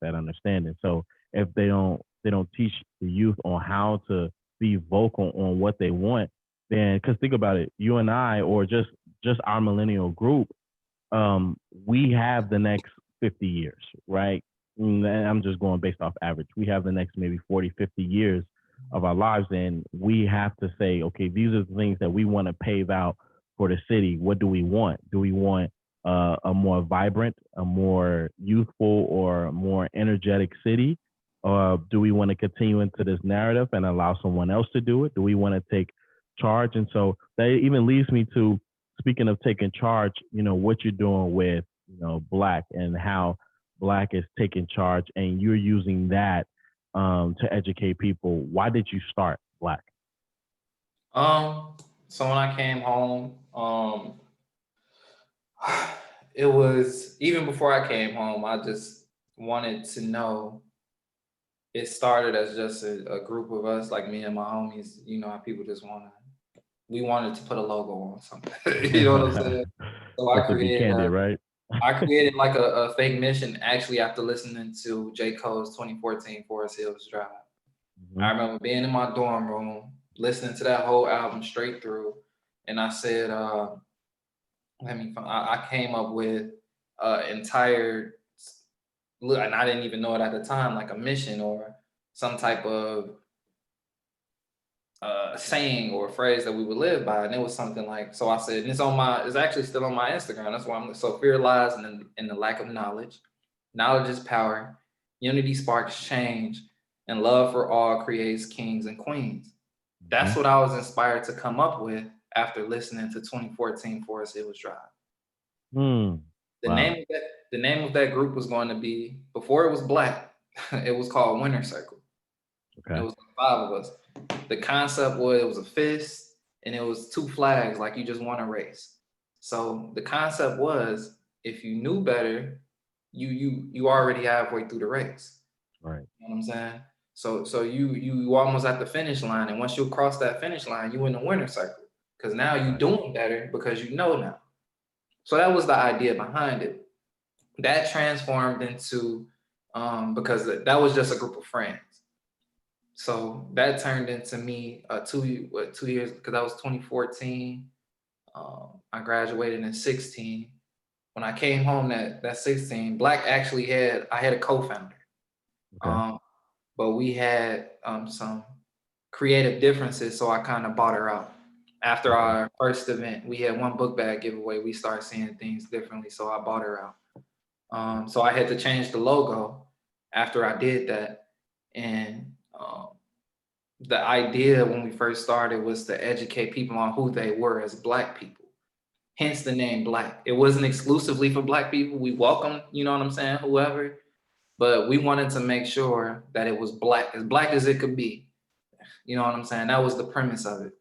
S1: understanding. So if they don't teach the youth on how to be vocal on what they want, then because think about it, you and I, or just our millennial group, we have the next 50 years, right? And I'm just going based off average. We have the next maybe 40, 50 years of our lives, and we have to say, okay, these are the things that we want to pave out for the city. What do we want? Do we want a more vibrant, a more youthful, or more energetic city? Or do we want to continue into this narrative and allow someone else to do it? Do we want to take charge? And so that even leads me to, speaking of taking charge, what you're doing with, Black, and how Black is taking charge, and you're using that to educate people. Why did you start Black?
S2: So when I came home, it was even before I came home, I just wanted to know. It started as just a group of us, like me and my homies. You know how people just we wanted to put a logo on something. You know what I'm saying? So
S1: Supposed to be candid, right?
S2: I created like a fake mission actually after listening to J. Cole's 2014 Forest Hills Drive. I remember being in my dorm room, listening to that whole album straight through, and I said, I came up with entire, and I didn't even know it at the time, like a mission or some type of saying or phrase that we would live by. And it was something like, so I said, and it's actually still on my Instagram. That's why so fear lies in the lack of knowledge. Knowledge is power. Unity sparks change, and love for all creates kings and queens. That's what I was inspired to come up with after listening to 2014 Forest Hills Drive. The name of that group was going to be, before it was Black, it was called Winter Circle. Okay. It was 5 of us. The concept was, it was a fist and it was 2 flags, like you just won a race. So the concept was, if you knew better, you already halfway through the race.
S1: Right.
S2: You know what I'm saying? So you almost at the finish line, and once you cross that finish line, you in the winner circle, because now you're doing better because you know now. So that was the idea behind it. That transformed into because that was just a group of friends. So that turned into me 2 years, because that was 2014. I graduated in 16. When I came home that 16, Black actually I had a co-founder. Okay. But we had some creative differences, so I kind of bought her out. After our first event, we had 1 book bag giveaway. We started seeing things differently, so I bought her out. So I had to change the logo after I did that. And the idea when we first started was to educate people on who they were as Black people. Hence the name Black. It wasn't exclusively for Black people. We welcome, you know what I'm saying, whoever. But we wanted to make sure that it was Black as it could be. You know what I'm saying? That was the premise of it.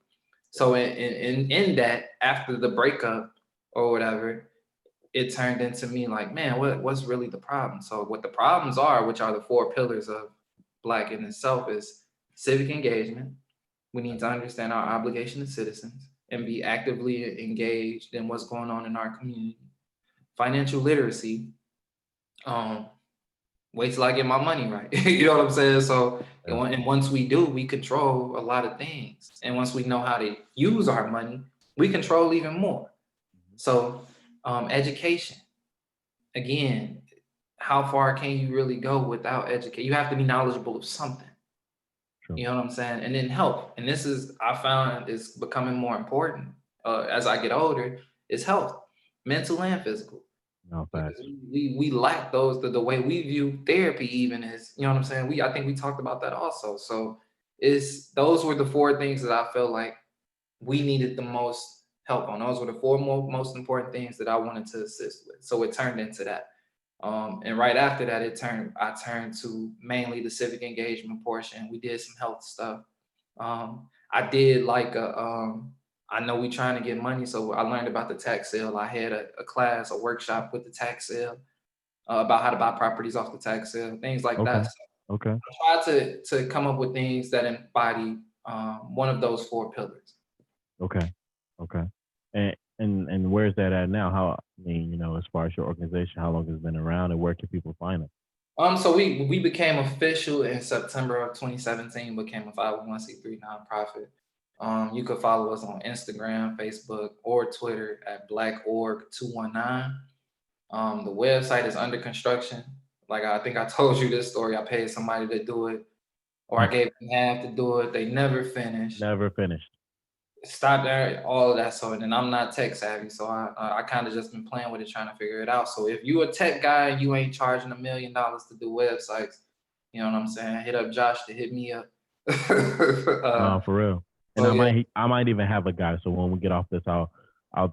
S2: So in that, after the breakup or whatever, it turned into me like, man, what's really the problem? So what the problems are, which are the 4 pillars of Black in itself, is civic engagement. We need to understand our obligation as citizens and be actively engaged in what's going on in our community. Financial literacy. Wait till I get my money right. You know what I'm saying? So, and once we do, we control a lot of things. And once we know how to use our money, we control even more. So, education. Again, how far can you really go without education? You have to be knowledgeable of something. True. You know what I'm saying? And then health. And this is, I found, is becoming more important as I get older, is health, mental and physical. No, we lack those, the way we view therapy even is, you know what I'm saying? I think we talked about that also. So those were the 4 things that I felt like we needed the most help on. Those were the 4 most important things that I wanted to assist with. So it turned into that. And right after that, I turned to mainly the civic engagement portion. We did some health stuff. I did like I know we trying to get money, so I learned about the tax sale. I had a class, a workshop with the tax sale about how to buy properties off the tax sale, things like that. So
S1: okay.
S2: I tried to come up with things that embody one of those 4 pillars.
S1: Okay. And where's that at now? How, as far as your organization, how long has it been around, and where can people find it?
S2: So we became official in September of 2017, became a 501c3 nonprofit. You could follow us on Instagram, Facebook, or Twitter at BlackOrg219. The website is under construction. Like, I think I told you this story. I paid somebody to do it, or I gave them half to do it. They never finished. stop there, all of that. So, and then I'm not tech savvy, so I kind of just been playing with it, trying to figure it out. So if you a tech guy and you ain't charging $1 million to do websites, you know what I'm saying? Hit up Josh to hit me up.
S1: No, for real. And
S2: So yeah,
S1: I might even have a guy. So when we get off this, I'll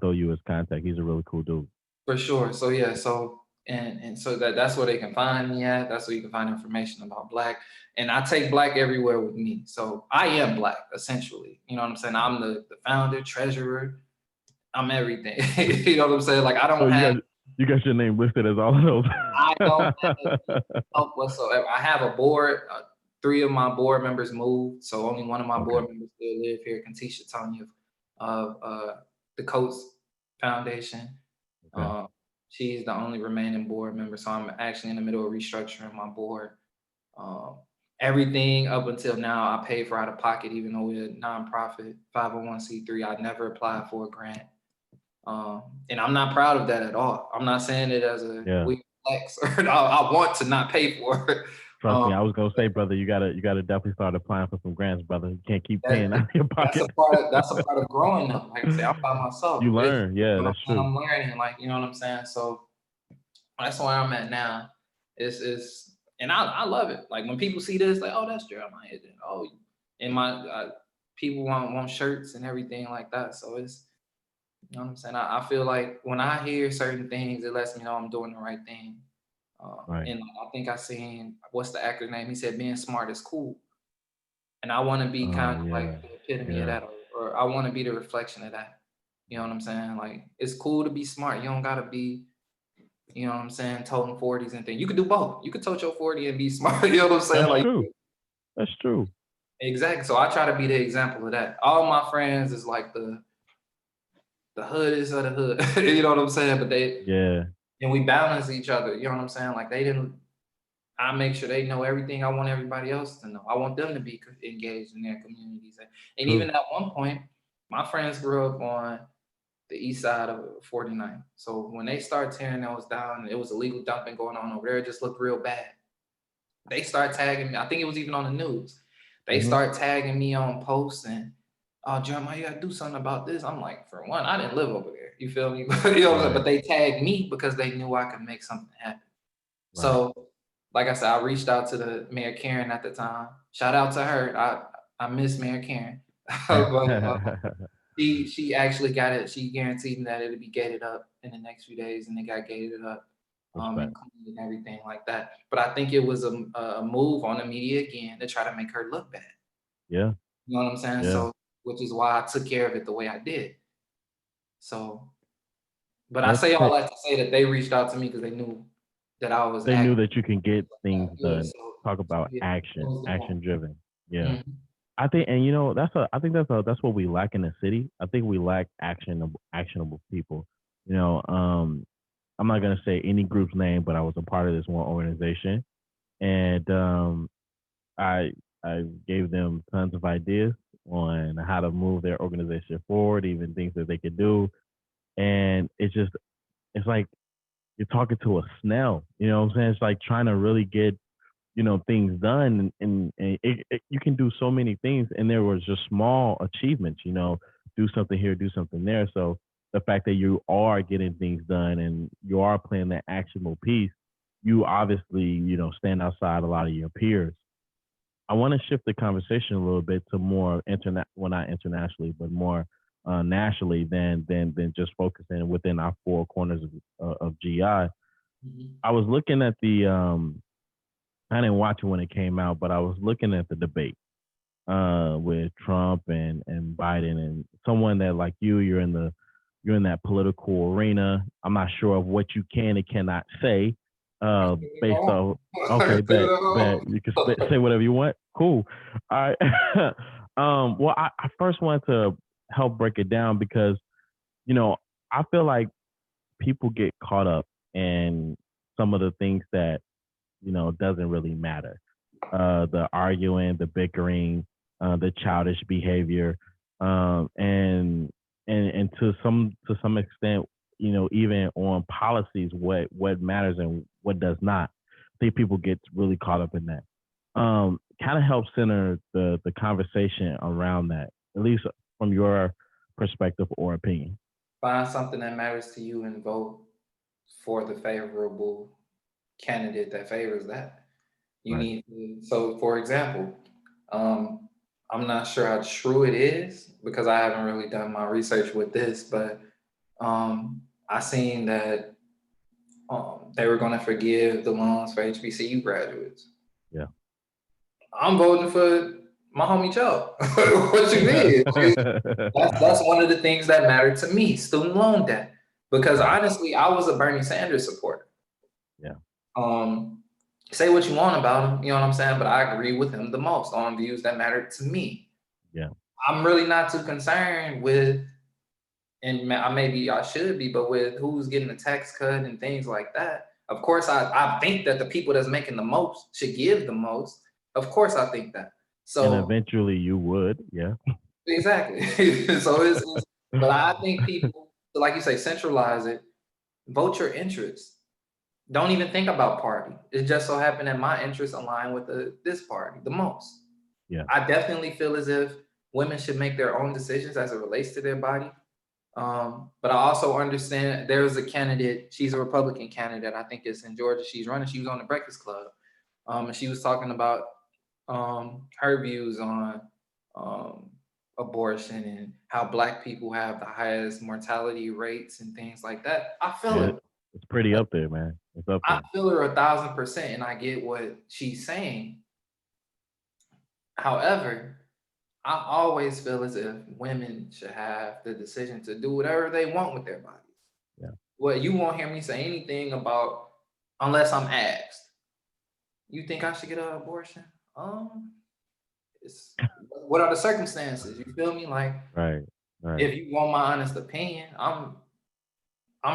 S1: throw you his contact. He's a really cool dude.
S2: for sure. So yeah, so and so that's where they can find me at. That's where you can find information about B.L.A.C. And I take B.L.A.C. everywhere with me. So I am B.L.A.C. essentially. You know what I'm saying? I'm the founder, treasurer. I'm everything. You know what I'm saying? Like I
S1: So
S2: don't have.
S1: you got your name listed as all of those.
S2: I don't have any help whatsoever. I have a board. 3 of my board members moved, so only one of my
S1: Okay.
S2: board members still live here. Katisha Tony of the Coats Foundation.
S1: Okay.
S2: She's the only remaining board member, so I'm actually in the middle of restructuring my board. Um, Everything up until now, I pay for out of pocket, even though we're a nonprofit 501c3. I never applied for a grant. And I'm not proud of that at all. I'm not saying it as a
S1: Yeah.
S2: weak flex, or I want to not pay for it.
S1: Trust me, I was gonna say, brother, you gotta definitely start applying for some grants, brother. You can't keep paying out of your pocket.
S2: That's a part of growing up. Like I say, I'm by myself.
S1: You learn, yeah, that's true.
S2: I'm learning, like, you know what I'm saying? So that's where I'm at now. It's and I love it. Like when people see this, like, oh, that's Jeremiah. Then, oh, and my people want shirts and everything like that. So it's, you know what I'm saying? I feel like when I hear certain things, it lets me know I'm doing the right thing.
S1: Right.
S2: And I think I seen, what's the actor name? He said being smart is cool. And I want to be kind of
S1: Yeah.
S2: like the epitome of
S1: Yeah.
S2: that, or I want to be the reflection of that. You know what I'm saying? Like it's cool to be smart. You don't gotta be, you know what I'm saying, toting 40s and things. You could do both. You could tote your 40 and be smart. You know what I'm saying?
S1: That's
S2: Like
S1: true. That's true.
S2: exactly. So I try to be the example of that. All my friends is like the hood is of the hood. You know what I'm saying? But
S1: Yeah.
S2: and we balance each other. You know what I'm saying? Like they didn't. I make sure they know everything I want everybody else to know. I want them to be engaged in their communities. And
S1: True.
S2: even at one point, my friends grew up on the east side of 49. So when they started tearing those down, it was illegal dumping going on over there. It just looked real bad. They start tagging me. I think it was even on the news. They
S1: Mm-hmm.
S2: start tagging me on posts and, oh, Jeremiah, you gotta do something about this. I'm like, for one, I didn't live over there. You feel me? You know what I'm saying?
S1: Right.
S2: But they tagged me because they knew I could make something happen.
S1: Right.
S2: So, like I said, I reached out to the Mayor Karen at the time. Shout out to her. I miss Mayor Karen, but she actually got it. She guaranteed me that it'd be gated up in the next few days, and it got gated up,
S1: Respect.
S2: and cleaned and everything like that. But I think it was a move on the media again to try to make her look bad.
S1: Yeah.
S2: You know what I'm saying?
S1: Yeah.
S2: So, which is why I took care of it the way I did. So, but I
S1: Let's
S2: say all
S1: take
S2: that to say that they reached out to me because they knew that I was
S1: they knew
S2: active.
S1: that you can get things
S2: Yeah,
S1: done. Talk about
S2: yeah, that
S1: action,
S2: was the point.
S1: action driven. Yeah.
S2: Mhm.
S1: I think, and I think that's what we lack in the city. I think we lack actionable people. You know, I'm not gonna say any group's name, but I was a part of this one organization, and I I gave them tons of ideas on how to move their organization forward, even things that they could do, and it's like you're talking to a snail. You know what I'm saying? It's like trying to really get things done, and you can do so many things, and there was just small achievements, do something here, do something there. So the fact that you are getting things done and you are playing that actionable piece, you obviously stand outside a lot of your peers. I want to shift the conversation a little bit to more internet, well, not internationally, but more nationally than just focusing within our four corners of GI.
S2: Mhm.
S1: I was looking at the I didn't watch it when it came out, but I was looking at the debate with Trump and Biden, and someone that like you're in that political arena. I'm not sure of what you can and cannot say based off. Okay, bet you can say whatever you want. Cool. All right. Well, I first wanted to help break it down because you know I feel like people get caught up in some of the things that doesn't really matter. The arguing, the bickering, the childish behavior, and to some extent, even on policies, what matters and what does not. I think people get really caught up in that. Kind of helps center the conversation around that. At least from your perspective or opinion?
S2: Find something that matters to you and vote for the favorable candidate that favors that. You
S1: Right.
S2: need to, so for example, um, I'm not sure how true it is because I haven't really done my research with this, but I seen that they were going to forgive the loans for HBCU graduates.
S1: Yeah.
S2: I'm voting for my homie Joe. What you mean? That's one of the things that matter to me, student loan debt. Because
S1: Right.
S2: honestly, I was a Bernie Sanders supporter.
S1: Yeah.
S2: Um, say what you want about him, you know what I'm saying? But I agree with him the most on views that matter to me.
S1: Yeah.
S2: I'm really not too concerned with, and maybe I should be, but with who's getting a tax cut and things like that. Of course, I think that the people that's making the most should give the most. Of course, I think that.
S1: And
S2: So
S1: eventually you would. Yeah.
S2: exactly. So but I think people, like you say, centralize it, vote your interests. Don't even think about party. It just so happened that my interests align with this party the most.
S1: Yeah.
S2: I definitely feel as if women should make their own decisions as it relates to their body. But I also understand there's a candidate, she's a Republican candidate, I think it's in Georgia, she's running, she was on the Breakfast Club. And she was talking about her views on um, abortion and how Black people have the highest mortality rates and things like that. I feel
S1: Yeah.
S2: it.
S1: It's pretty up there, man. It's up
S2: I
S1: there.
S2: feel her 1,000%, and I get what she's saying. However, I always feel as if women should have the decision to do whatever they want with their bodies.
S1: Yeah.
S2: Well, you won't hear me say anything about unless I'm asked. You think I should get an abortion? It's, what are the circumstances? You feel me? Like,
S1: Right. Right.
S2: if you want my honest opinion, I'm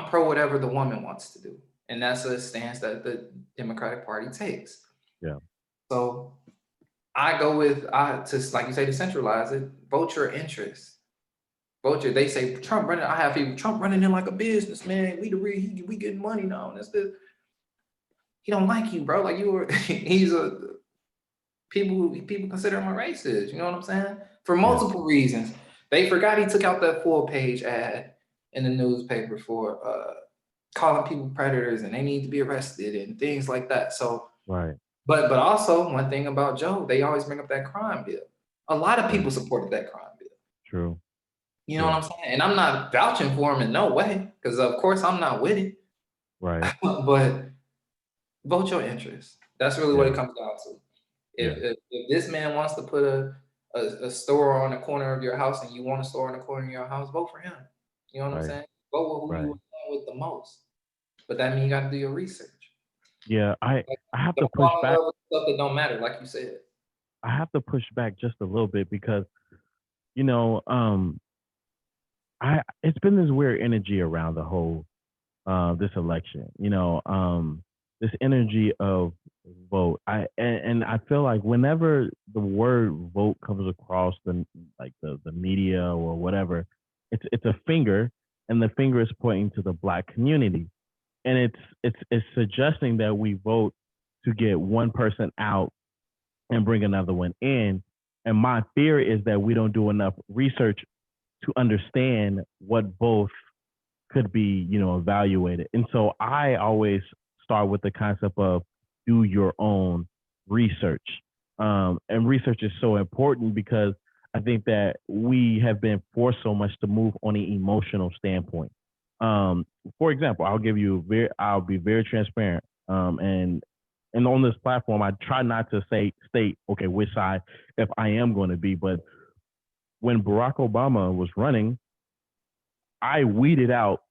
S2: pro whatever the woman wants to do, and that's a stance that the Democratic Party takes.
S1: Yeah.
S2: So I go with to, like you say, to centralize it. Vote your interests. Vote your. They say Trump running. I have people Trump running in like a businessman. We the real. We getting money now. And that's the. He don't like you, bro. Like you were. He's a people consider him a racist. You know what I'm saying? For
S1: Yeah.
S2: multiple reasons. They forgot he took out that full page ad in the newspaper for calling people predators and they need to be arrested and things like that. So,
S1: Right.
S2: but also one thing about Joe, they always bring up that crime bill. A lot of
S1: Yeah.
S2: people supported that crime bill.
S1: True.
S2: You know what
S1: True.
S2: I'm saying? And I'm not vouching for him in no way, because of course I'm not with it.
S1: Right.
S2: But vote your interest. That's really what
S1: Yeah.
S2: it comes down to.
S1: Yeah.
S2: If this man wants to put a store on the corner of your house and you want a store on the corner of your house, vote for him. You know what I'm
S1: Right.
S2: saying? Vote with who you
S1: Right.
S2: align with the most. But that means you got to do your research.
S1: Yeah.
S2: Like,
S1: I have to
S2: don't
S1: push
S2: fall in
S1: back.
S2: love with stuff that don't matter, like you said.
S1: I have to push back just a little bit because you know, I it's been this weird energy around the whole this election. This energy of vote. And I feel like whenever the word vote comes across the media or whatever, it's a finger, and the finger is pointing to the Black community, and it's suggesting that we vote to get one person out and bring another one in. And my fear is that we don't do enough research to understand what both could be, evaluated. And so I always start with the concept of do your own research. And research is so important because I think that we have been forced so much to move on an emotional standpoint. For example, I'll be very transparent. And on this platform, I try not to state, okay, which side if I am going to be. But when Barack Obama was running, I weeded out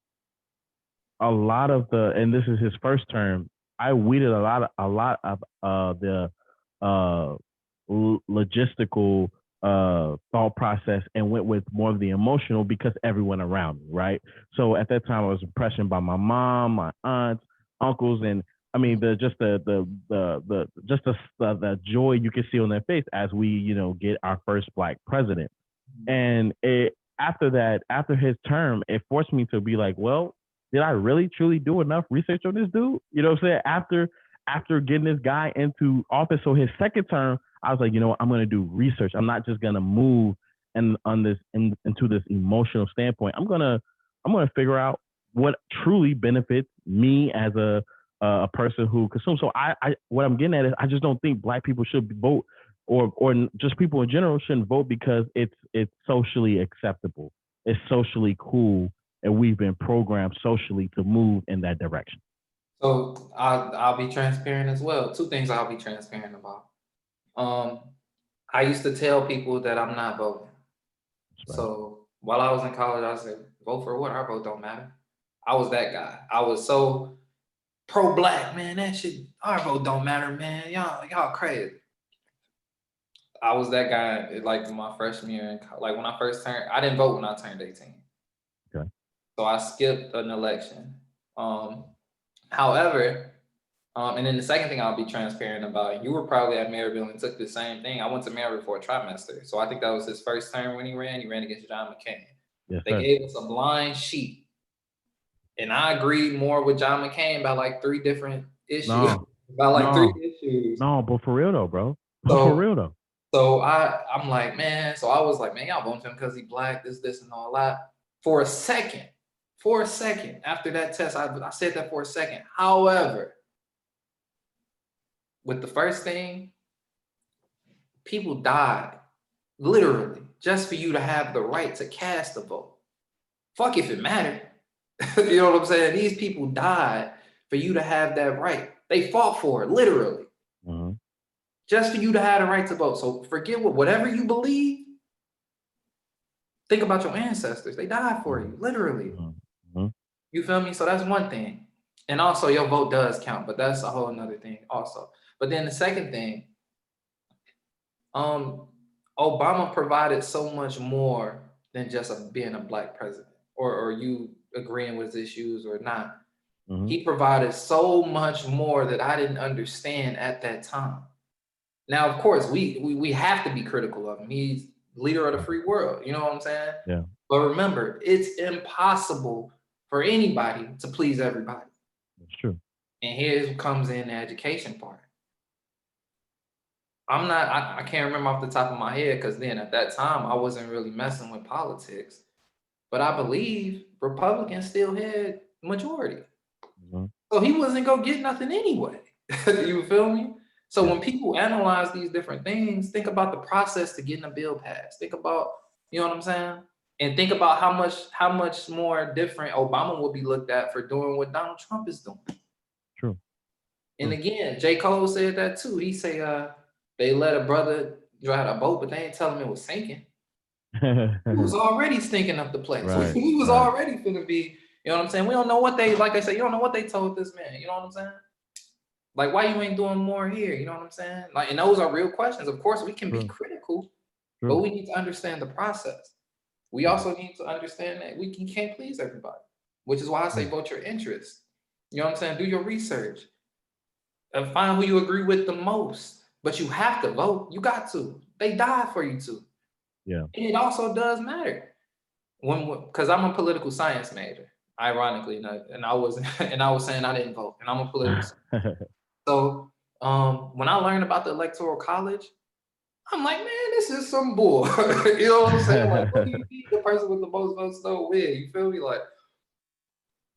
S1: a lot of and this is his first term. I weeded a lot of the uh, logistical thought process and went with more of the emotional because everyone around me, right? So at that time, I was impressioned by my mom, my aunts, uncles, and I mean the joy you can see on their face as we get our first Black president. And after that, after his term, it forced me to be like, well, did I really truly do enough research on this dude? You know what I'm saying? After getting this guy into office, so his second term, I was like, you know what, I'm gonna do research. I'm not just gonna move and on this into this emotional standpoint, I'm gonna figure out what truly benefits me as a person who consumes. So I what I'm getting at is I just don't think black people should vote, or just people in general shouldn't vote because it's socially acceptable. It's socially cool, and we've been programmed socially to move in that direction.
S2: So I'll be transparent as well. Two things I'll be transparent about. Um, I used to tell people that I'm not voting.
S1: Right.
S2: So while I was in college, I said, vote for what? Our vote don't matter. I was that guy. I was so pro-black, man. That shit, our vote don't matter, man. Y'all crazy. I was that guy like my freshman year. Like when I first turned, I didn't vote when I turned 18.
S1: Okay.
S2: So I skipped an election. However, and then the second thing I'll be transparent about, you were probably at Maryville and took the same thing. I went to Maryville for a trimester. So I think that was his first term when he ran. He ran against John McCain.
S1: Yes,
S2: they gave us a blind sheet. And I agreed more with John McCain about like three different issues. Three issues.
S1: No, but for real though, bro. For real though.
S2: So I'm like, man. So I was like, man, y'all voting for him because he black, this, and all that. For a second, after that test, I said that for a second. However, with the first thing, people died, literally, just for you to have the right to cast a vote. Fuck if it mattered. You know what I'm saying? These people died for you to have that right. They fought for it, literally.
S1: Mm-hmm.
S2: Just for you to have the right to vote. So forget whatever you believe. Think about your ancestors. They died for you, literally.
S1: Mm-hmm.
S2: You feel me? So that's one thing. And also your vote does count, but that's a whole nother thing also. But then the second thing, Obama provided so much more than just being a black president or you agreeing with his issues or not.
S1: Mm-hmm.
S2: He provided so much more that I didn't understand at that time. Now, of course, we have to be critical of him. He's leader of the free world. You know what I'm saying?
S1: Yeah.
S2: But remember, it's impossible for anybody to please everybody.
S1: That's true.
S2: And here comes in the education part. I can't remember off the top of my head because then at that time I wasn't really messing with politics. But I believe Republicans still had majority.
S1: Mm-hmm.
S2: So he wasn't gonna get nothing anyway. You feel me? So when people analyze these different things, think about the process to getting a bill passed. Think about, you know what I'm saying? And think about how much more different Obama will be looked at for doing what Donald Trump is doing.
S1: True.
S2: And again, J. Cole said that too. He say they let a brother drive a boat, but they ain't tell him it was sinking. He was already stinking up the place.
S1: Right,
S2: He was already finna be, you know what I'm saying? We don't know what they, like I said, you don't know what they told this man. You know what I'm saying? Like, why you ain't doing more here? You know what I'm saying? Like, and those are real questions. Of course, we can be critical, but we need to understand the process. We also need to understand that we can't please everybody, which is why I say vote your interest. You know what I'm saying? Do your research and find who you agree with the most. But you have to vote. You got to. They died for you to.
S1: Yeah.
S2: And it also does matter because I'm a political science major, ironically, and I was saying I didn't vote, and I'm a political science. So when I learned about the Electoral College, I'm like, man, this is some bull. You know what I'm saying? Like, what do you think the person with the most votes don't win? You feel me? Like,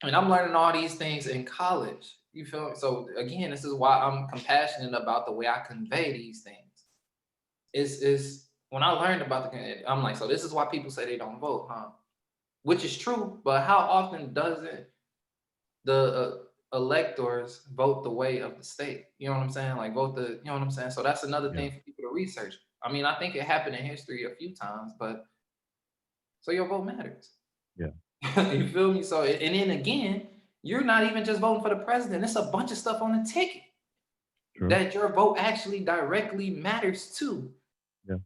S2: and I'm learning all these things in college. You feel me? So again, this is why I'm compassionate about the way I convey these things. Is when I learned about I'm like, so this is why people say they don't vote, huh? Which is true, but how often doesn't the electors vote the way of the state? You know what I'm saying? Like vote you know what I'm saying? So that's another thing for people to research. I mean, I think it happened in history a few times, but so your vote matters.
S1: Yeah.
S2: You feel me? So, and then again, you're not even just voting for the president. There's a bunch of stuff on the ticket that your vote actually directly matters to.
S1: Yeah.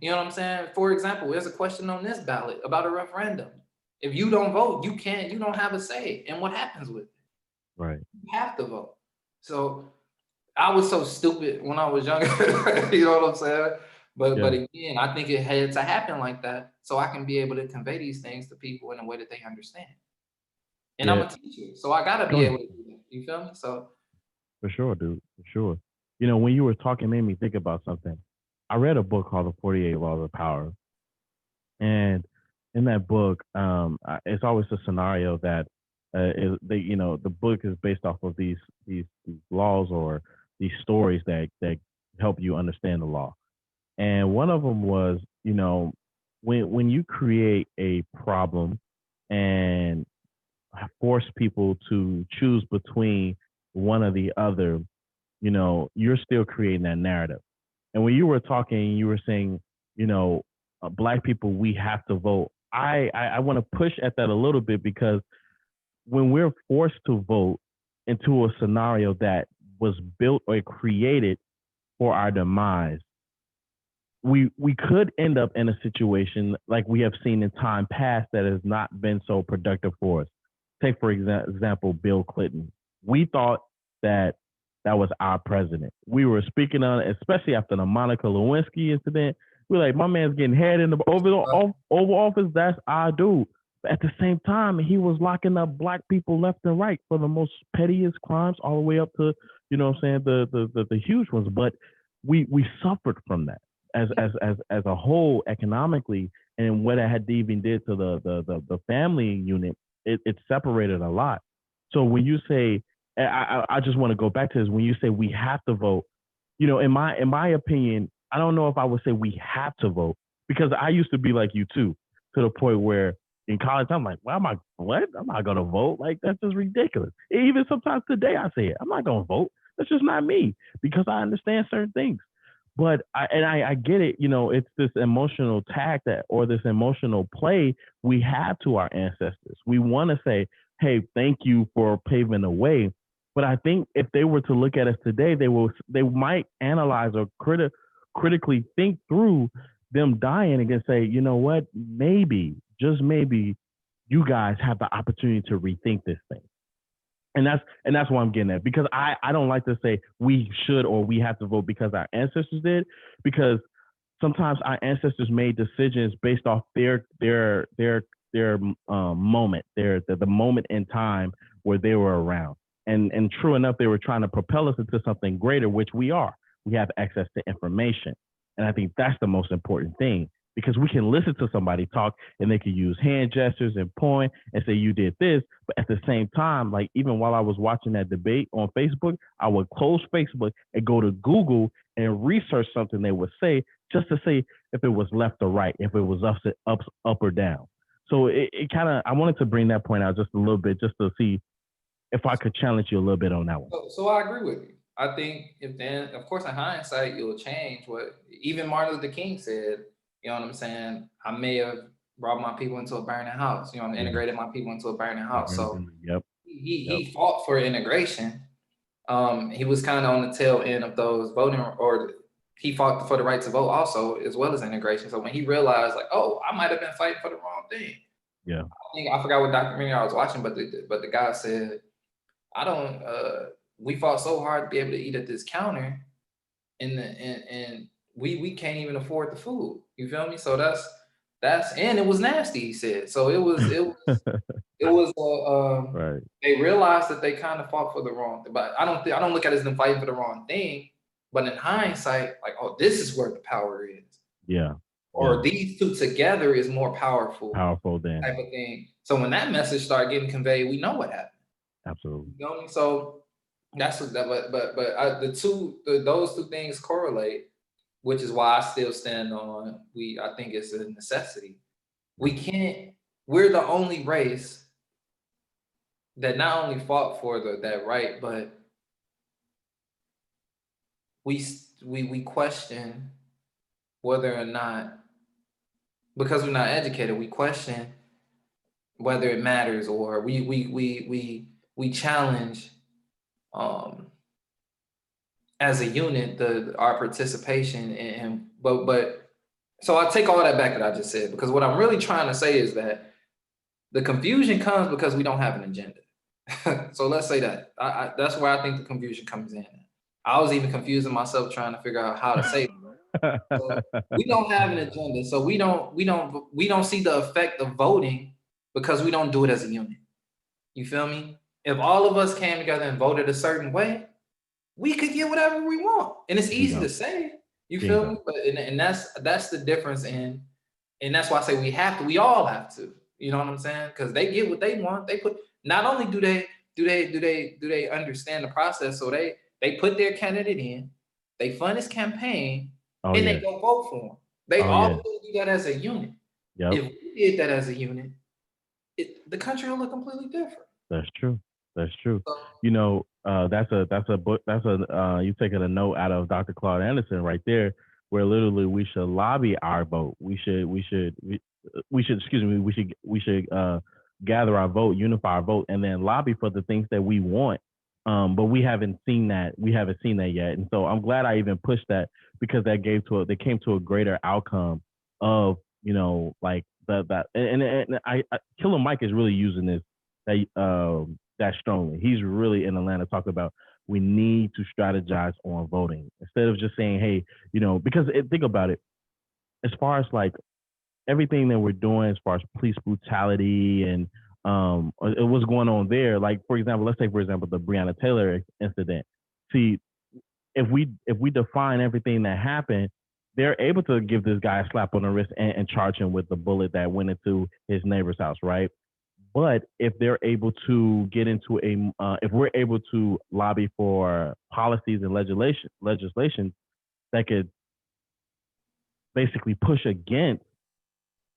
S2: You know what I'm saying? For example, there's a question on this ballot about a referendum. If you don't vote, you don't have a say in what happens with it.
S1: Right.
S2: You have to vote. So I was so stupid when I was younger. You know what I'm saying? But again, I think it had to happen like that so I can be able to convey these things to people in a way that they understand. And I'm a teacher, so I gotta be able to do that. You feel me? So
S1: for sure, dude. For sure. You know, when you were talking, it made me think about something. I read a book called The 48 Laws of Power. And in that book, it's always a scenario that the book is based off of these laws or these stories that help you understand the law. And one of them was, when you create a problem and force people to choose between one or the other, you're still creating that narrative. And when you were talking, you were saying, you know, black people, we have to vote. I want to push at that a little bit because when we're forced to vote into a scenario that was built or created for our demise, we could end up in a situation like we have seen in time past that has not been so productive for us. Take for example Bill Clinton. We thought that that was our president. We were speaking on, especially after the Monica Lewinsky incident. We're like, my man's getting head in the Oval Office. That's our dude. But at the same time, he was locking up black people left and right for the most pettiest crimes, all the way up to, what I'm saying, the huge ones. But we suffered from that as a whole economically, and what it had even did to the family unit. It separated a lot. So when you say, I just want to go back to this, when you say we have to vote, in my opinion, I don't know if I would say we have to vote, because I used to be like you too, to the point where in college I'm like, well, I'm not gonna vote. Like, that's just ridiculous. Even sometimes today I say it, I'm not gonna vote. That's just not me, because I understand certain things. But I get it. It's this emotional tag or this emotional play we have to our ancestors. We want to say, hey, thank you for paving the way. But I think if they were to look at us today, they might analyze or critically think through them dying and say, you know what, maybe, just maybe, you guys have the opportunity to rethink this thing. And that's what I'm getting at, because I don't like to say we should or we have to vote because our ancestors did, because sometimes our ancestors made decisions based off their moment, the moment in time where they were around. And true enough, they were trying to propel us into something greater, which we are. We have access to information. And I think that's the most important thing, because we can listen to somebody talk and they can use hand gestures and point and say, you did this. But at the same time, like, even while I was watching that debate on Facebook, I would close Facebook and go to Google and research something they would say, just to say if it was left or right, if it was up or down. So it kind of, I wanted to bring that point out just a little bit, just to see if I could challenge you a little bit on that one.
S2: So I agree with you. I think if then, of course, in hindsight, it will change what even Martin Luther King said. You know what I'm saying? I may have brought my people into a burning house. Integrated my people into a burning house. So
S1: Yep.
S2: he fought for integration. He was kind of on the tail end of those voting, or he fought for the right to vote also, as well as integration. So when he realized, like, oh, I might have been fighting for the wrong thing.
S1: Yeah.
S2: I forgot what documentary I was watching, but the guy said, we fought so hard to be able to eat at this counter, and we can't even afford the food. You feel me? So that's and it was nasty, he said. So it was
S1: right.
S2: They realized that they kind of fought for the wrong thing. But I don't look at it as them fighting for the wrong thing. But in hindsight, like, oh, this is where the power is.
S1: Yeah.
S2: Or these two together is more powerful.
S1: Powerful than
S2: type of thing. So when that message started getting conveyed, we know what happened.
S1: Absolutely.
S2: You know what I mean? So that's what that. But those two things correlate, which is why I still stand on I think it's a necessity. We're the only race that not only fought for that right, but we question whether or not, because we're not educated, we question whether it matters, or we challenge as a unit our participation in. But so I take all that back that I just said, because what I'm really trying to say is that the confusion comes because we don't have an agenda. So let's say that. That's where I think the confusion comes in. I was even confusing myself trying to figure out how to say it. So we don't have an agenda. So we don't see the effect of voting because we don't do it as a unit. You feel me? If all of us came together and voted a certain way, we could get whatever we want. And it's easy to say. You feel me? But and that's the difference in And that's why I say we all have to. You know what I'm saying? Because they get what they want. They put, not only do they understand the process, so they put their candidate in, they fund his campaign,
S1: Oh
S2: and they
S1: yeah.
S2: go vote for him. They
S1: Oh
S2: all
S1: yeah.
S2: do that as a unit.
S1: Yep.
S2: If we did that as a unit, the country will look completely different.
S1: That's true. That's true.
S2: So,
S1: You know, that's a book. That's a you taking a note out of Dr. Claude Anderson right there, where literally we should lobby our vote. Excuse me. We should gather our vote, unify our vote, and then lobby for the things that we want. But we haven't seen that. We haven't seen that yet. And so I'm glad I even pushed that, because they came to a greater outcome of, like that. And Killer Mike is really using this that strongly. He's really in Atlanta talking about we need to strategize on voting instead of just saying, hey, because think about it, as far as like everything that we're doing, as far as police brutality and what's going on there. Like, for example, let's take for example the Breonna Taylor incident. See, if we define everything that happened, they're able to give this guy a slap on the wrist and charge him with the bullet that went into his neighbor's house, right? But if they're able to get into if we're able to lobby for policies and legislation that could basically push against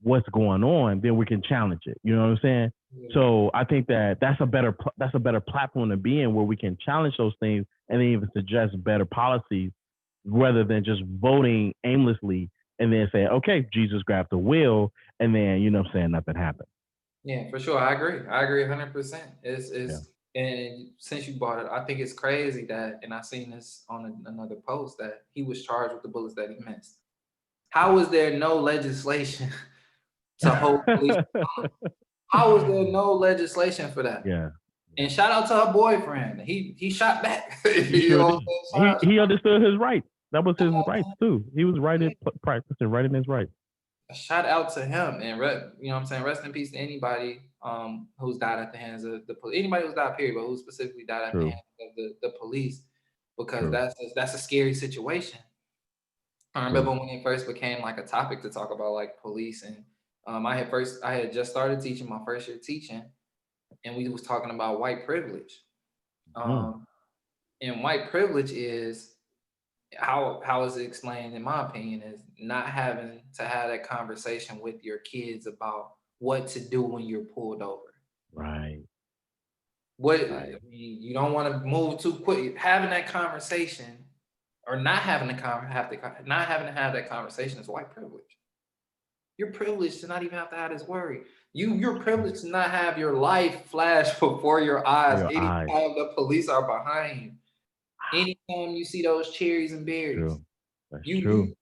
S1: what's going on, then we can challenge it. You know what I'm saying? Yeah. So I think that's a better platform to be in, where we can challenge those things and then even suggest better policies, rather than just voting aimlessly and then saying, okay, Jesus grabbed the wheel, and then nothing happened.
S2: Yeah, for sure. I agree 100%. And since you brought it, I think it's crazy that, and I seen this on another post, that he was charged with the bullets that he missed. How is there no legislation to hold police? How is there no legislation for that?
S1: Yeah.
S2: And shout out to her boyfriend. He shot back.
S1: He understood his rights. That was his rights too. He was practicing right in his rights.
S2: Shout out to him, and you know what I'm saying, rest in peace to anybody who's died at the hands of the police. Anybody who's died, period, but who specifically died at the hands of the police, because that's a scary situation. I remember when it first became like a topic to talk about, like police, and I had just started teaching, my first year teaching, and we was talking about white privilege. And white privilege is, how is it explained, in my opinion, is not having to have that conversation with your kids about what to do when you're pulled over.
S1: Right.
S2: I mean, you don't want to move too quick. Having that conversation, or not having to have that conversation, is white privilege. You're privileged to not even have to have this worry. You're privileged to not have your life flash before your eyes anytime the police are behind you. Anytime you see those cherries and berries,
S1: true.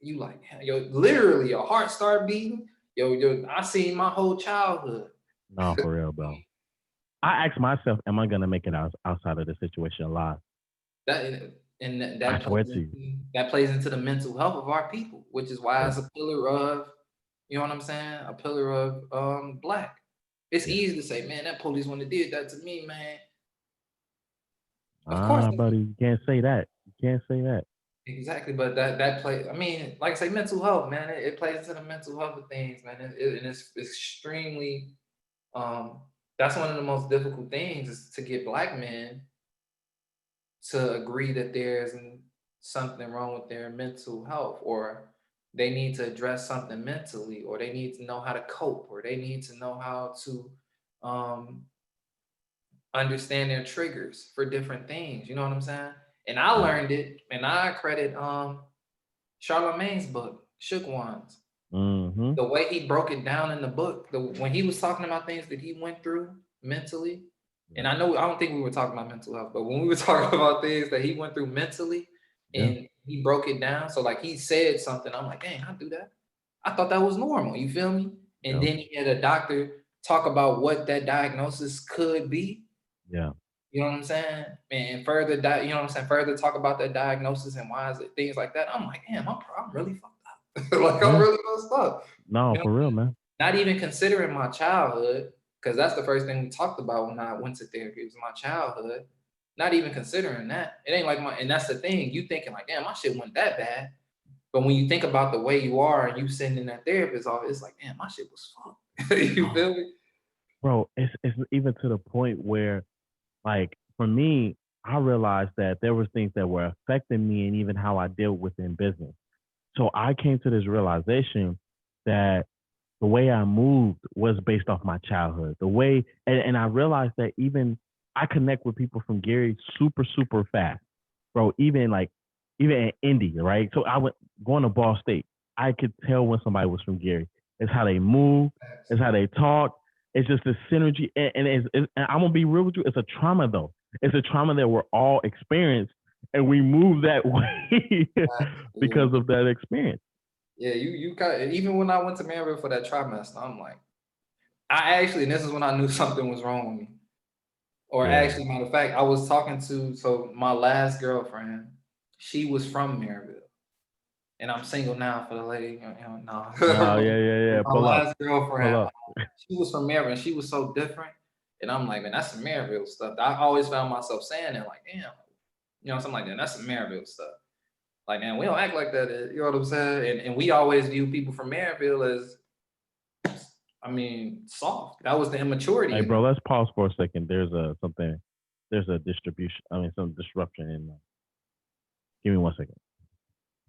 S2: You like, literally your heart start beating. I seen my whole childhood.
S1: No, for real, bro. I ask myself, am I gonna make it outside of this situation alive?
S2: That plays into the mental health of our people, which is why it's a pillar of, you know what I'm saying, a pillar of Black. It's easy to say, man, that police wouldn't have did that to me, man. Of course,
S1: buddy, you can't say that. You can't say that.
S2: Exactly, but that play. I mean, like I say, mental health, man. It plays into the mental health of things, man. And it's extremely. That's one of the most difficult things, is to get Black men to agree that there's something wrong with their mental health, or they need to address something mentally, or they need to know how to cope, or they need to know how to understand their triggers for different things. You know what I'm saying? And I learned it, and I credit Charlamagne's book, Shook Ones.
S1: Mm-hmm.
S2: The way he broke it down in the book, when he was talking about things that he went through mentally, and I don't think we were talking about mental health, but when we were talking about things that he went through mentally, and he broke it down. So like, he said something, I'm like, dang, I do that. I thought that was normal. You feel me? And then he had a doctor talk about what that diagnosis could be.
S1: Yeah.
S2: You know what I'm saying? And further, you know what I'm saying? Further talk about that diagnosis and why is it, things like that. I'm like, damn, I'm really fucked up. Like, I'm really messed up.
S1: No, for real, man.
S2: Not even considering my childhood, because that's the first thing we talked about when I went to therapy, was my childhood. Not even considering that. It ain't like and that's the thing. You thinking like, damn, my shit went that bad. But when you think about the way you are and you sitting in that therapist office, it's like, damn, my shit was fucked. You feel me?
S1: Bro, it's even to the point where, like, for me, I realized that there was things that were affecting me and even how I deal within business. So I came to this realization that the way I moved was based off my childhood. The way, and I realized that even I connect with people from Gary super, super fast, bro. Even in Indy, right? So I went going to Ball State. I could tell when somebody was from Gary. It's how they move. It's how they talk. It's just the synergy. And I'm gonna be real with you. It's a trauma though. It's a trauma that we're all experienced, and we move that way because of that experience.
S2: Yeah, you got, even when I went to Maryville for that trimester, I'm like, I actually, and this is when I knew something was wrong with me. Or actually, matter of fact, I was talking to, so my last girlfriend, she was from Maryville. And I'm single now for the lady, no.
S1: Oh yeah.
S2: My
S1: Pull up,
S2: last
S1: pull
S2: girlfriend,
S1: up.
S2: she was from Maryville, and she was so different. And I'm like, man, that's some Maryville stuff. I always found myself saying that, like, damn, something like that. That's some Maryville stuff. Like, man, we don't act like that. You know what I'm saying? And we always view people from Maryville as, soft. That was the immaturity
S1: Hey,
S2: in
S1: bro,
S2: them.
S1: let's pause for a second. There's a distribution. Some disruption in. Give me 1 second.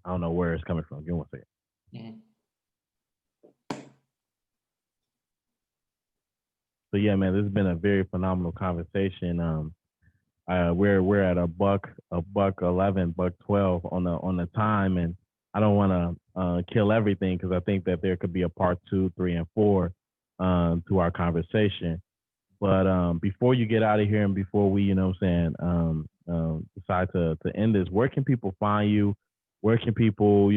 S1: I don't know where it's coming from. Give me 1 second.
S2: Mhm.
S1: So yeah, man, this has been a very phenomenal conversation. We're at a buck 11, buck 12 on the time, and I don't want to kill everything because I think that there could be a part 2, 3, and 4 to our conversation. But before you get out of here and before we, decide to end this, where can people find you? Where can people,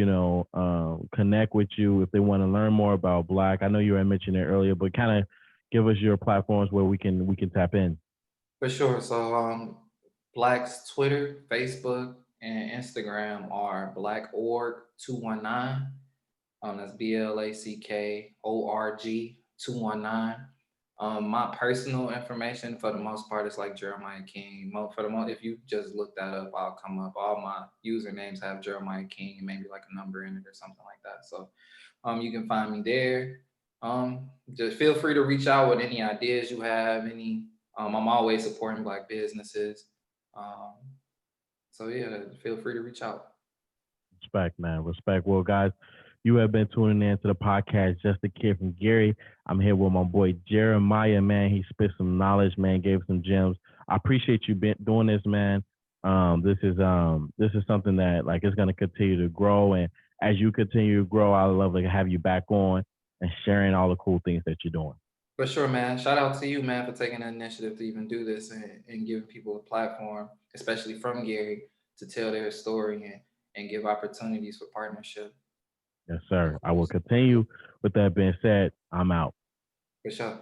S1: connect with you if they want to learn more about B.L.A.C.K? I know you had mentioned it earlier, but kind of give us your platforms where we can tap in.
S2: For sure. So, Black's Twitter, Facebook, and Instagram are BlackOrg219. That's BLACK ORG219. My personal information, for the most part, is like Jeremiah King. For the most, if you just look that up, I'll come up. All my usernames have Jeremiah King, maybe like a number in it or something like that. So, you can find me there. Just feel free to reach out with any ideas you have. I'm always supporting Black businesses. Um, so yeah, feel free to reach out.
S1: Respect, man. Respect. Well, guys, you have been tuning in to the podcast, Just a Kid from Gary. I'm here with my boy Jeremiah, man. He spit some knowledge, man, gave some gems. I appreciate you doing this, man. This is something that like is gonna continue to grow. And as you continue to grow, I love to have you back on and sharing all the cool things that you're doing.
S2: For sure, man. Shout out to you, man, for taking the initiative to even do this and giving people a platform, especially from Gary, to tell their story and give opportunities for partnership.
S1: Yes, sir. I will continue. With that being said, I'm out.
S2: For sure.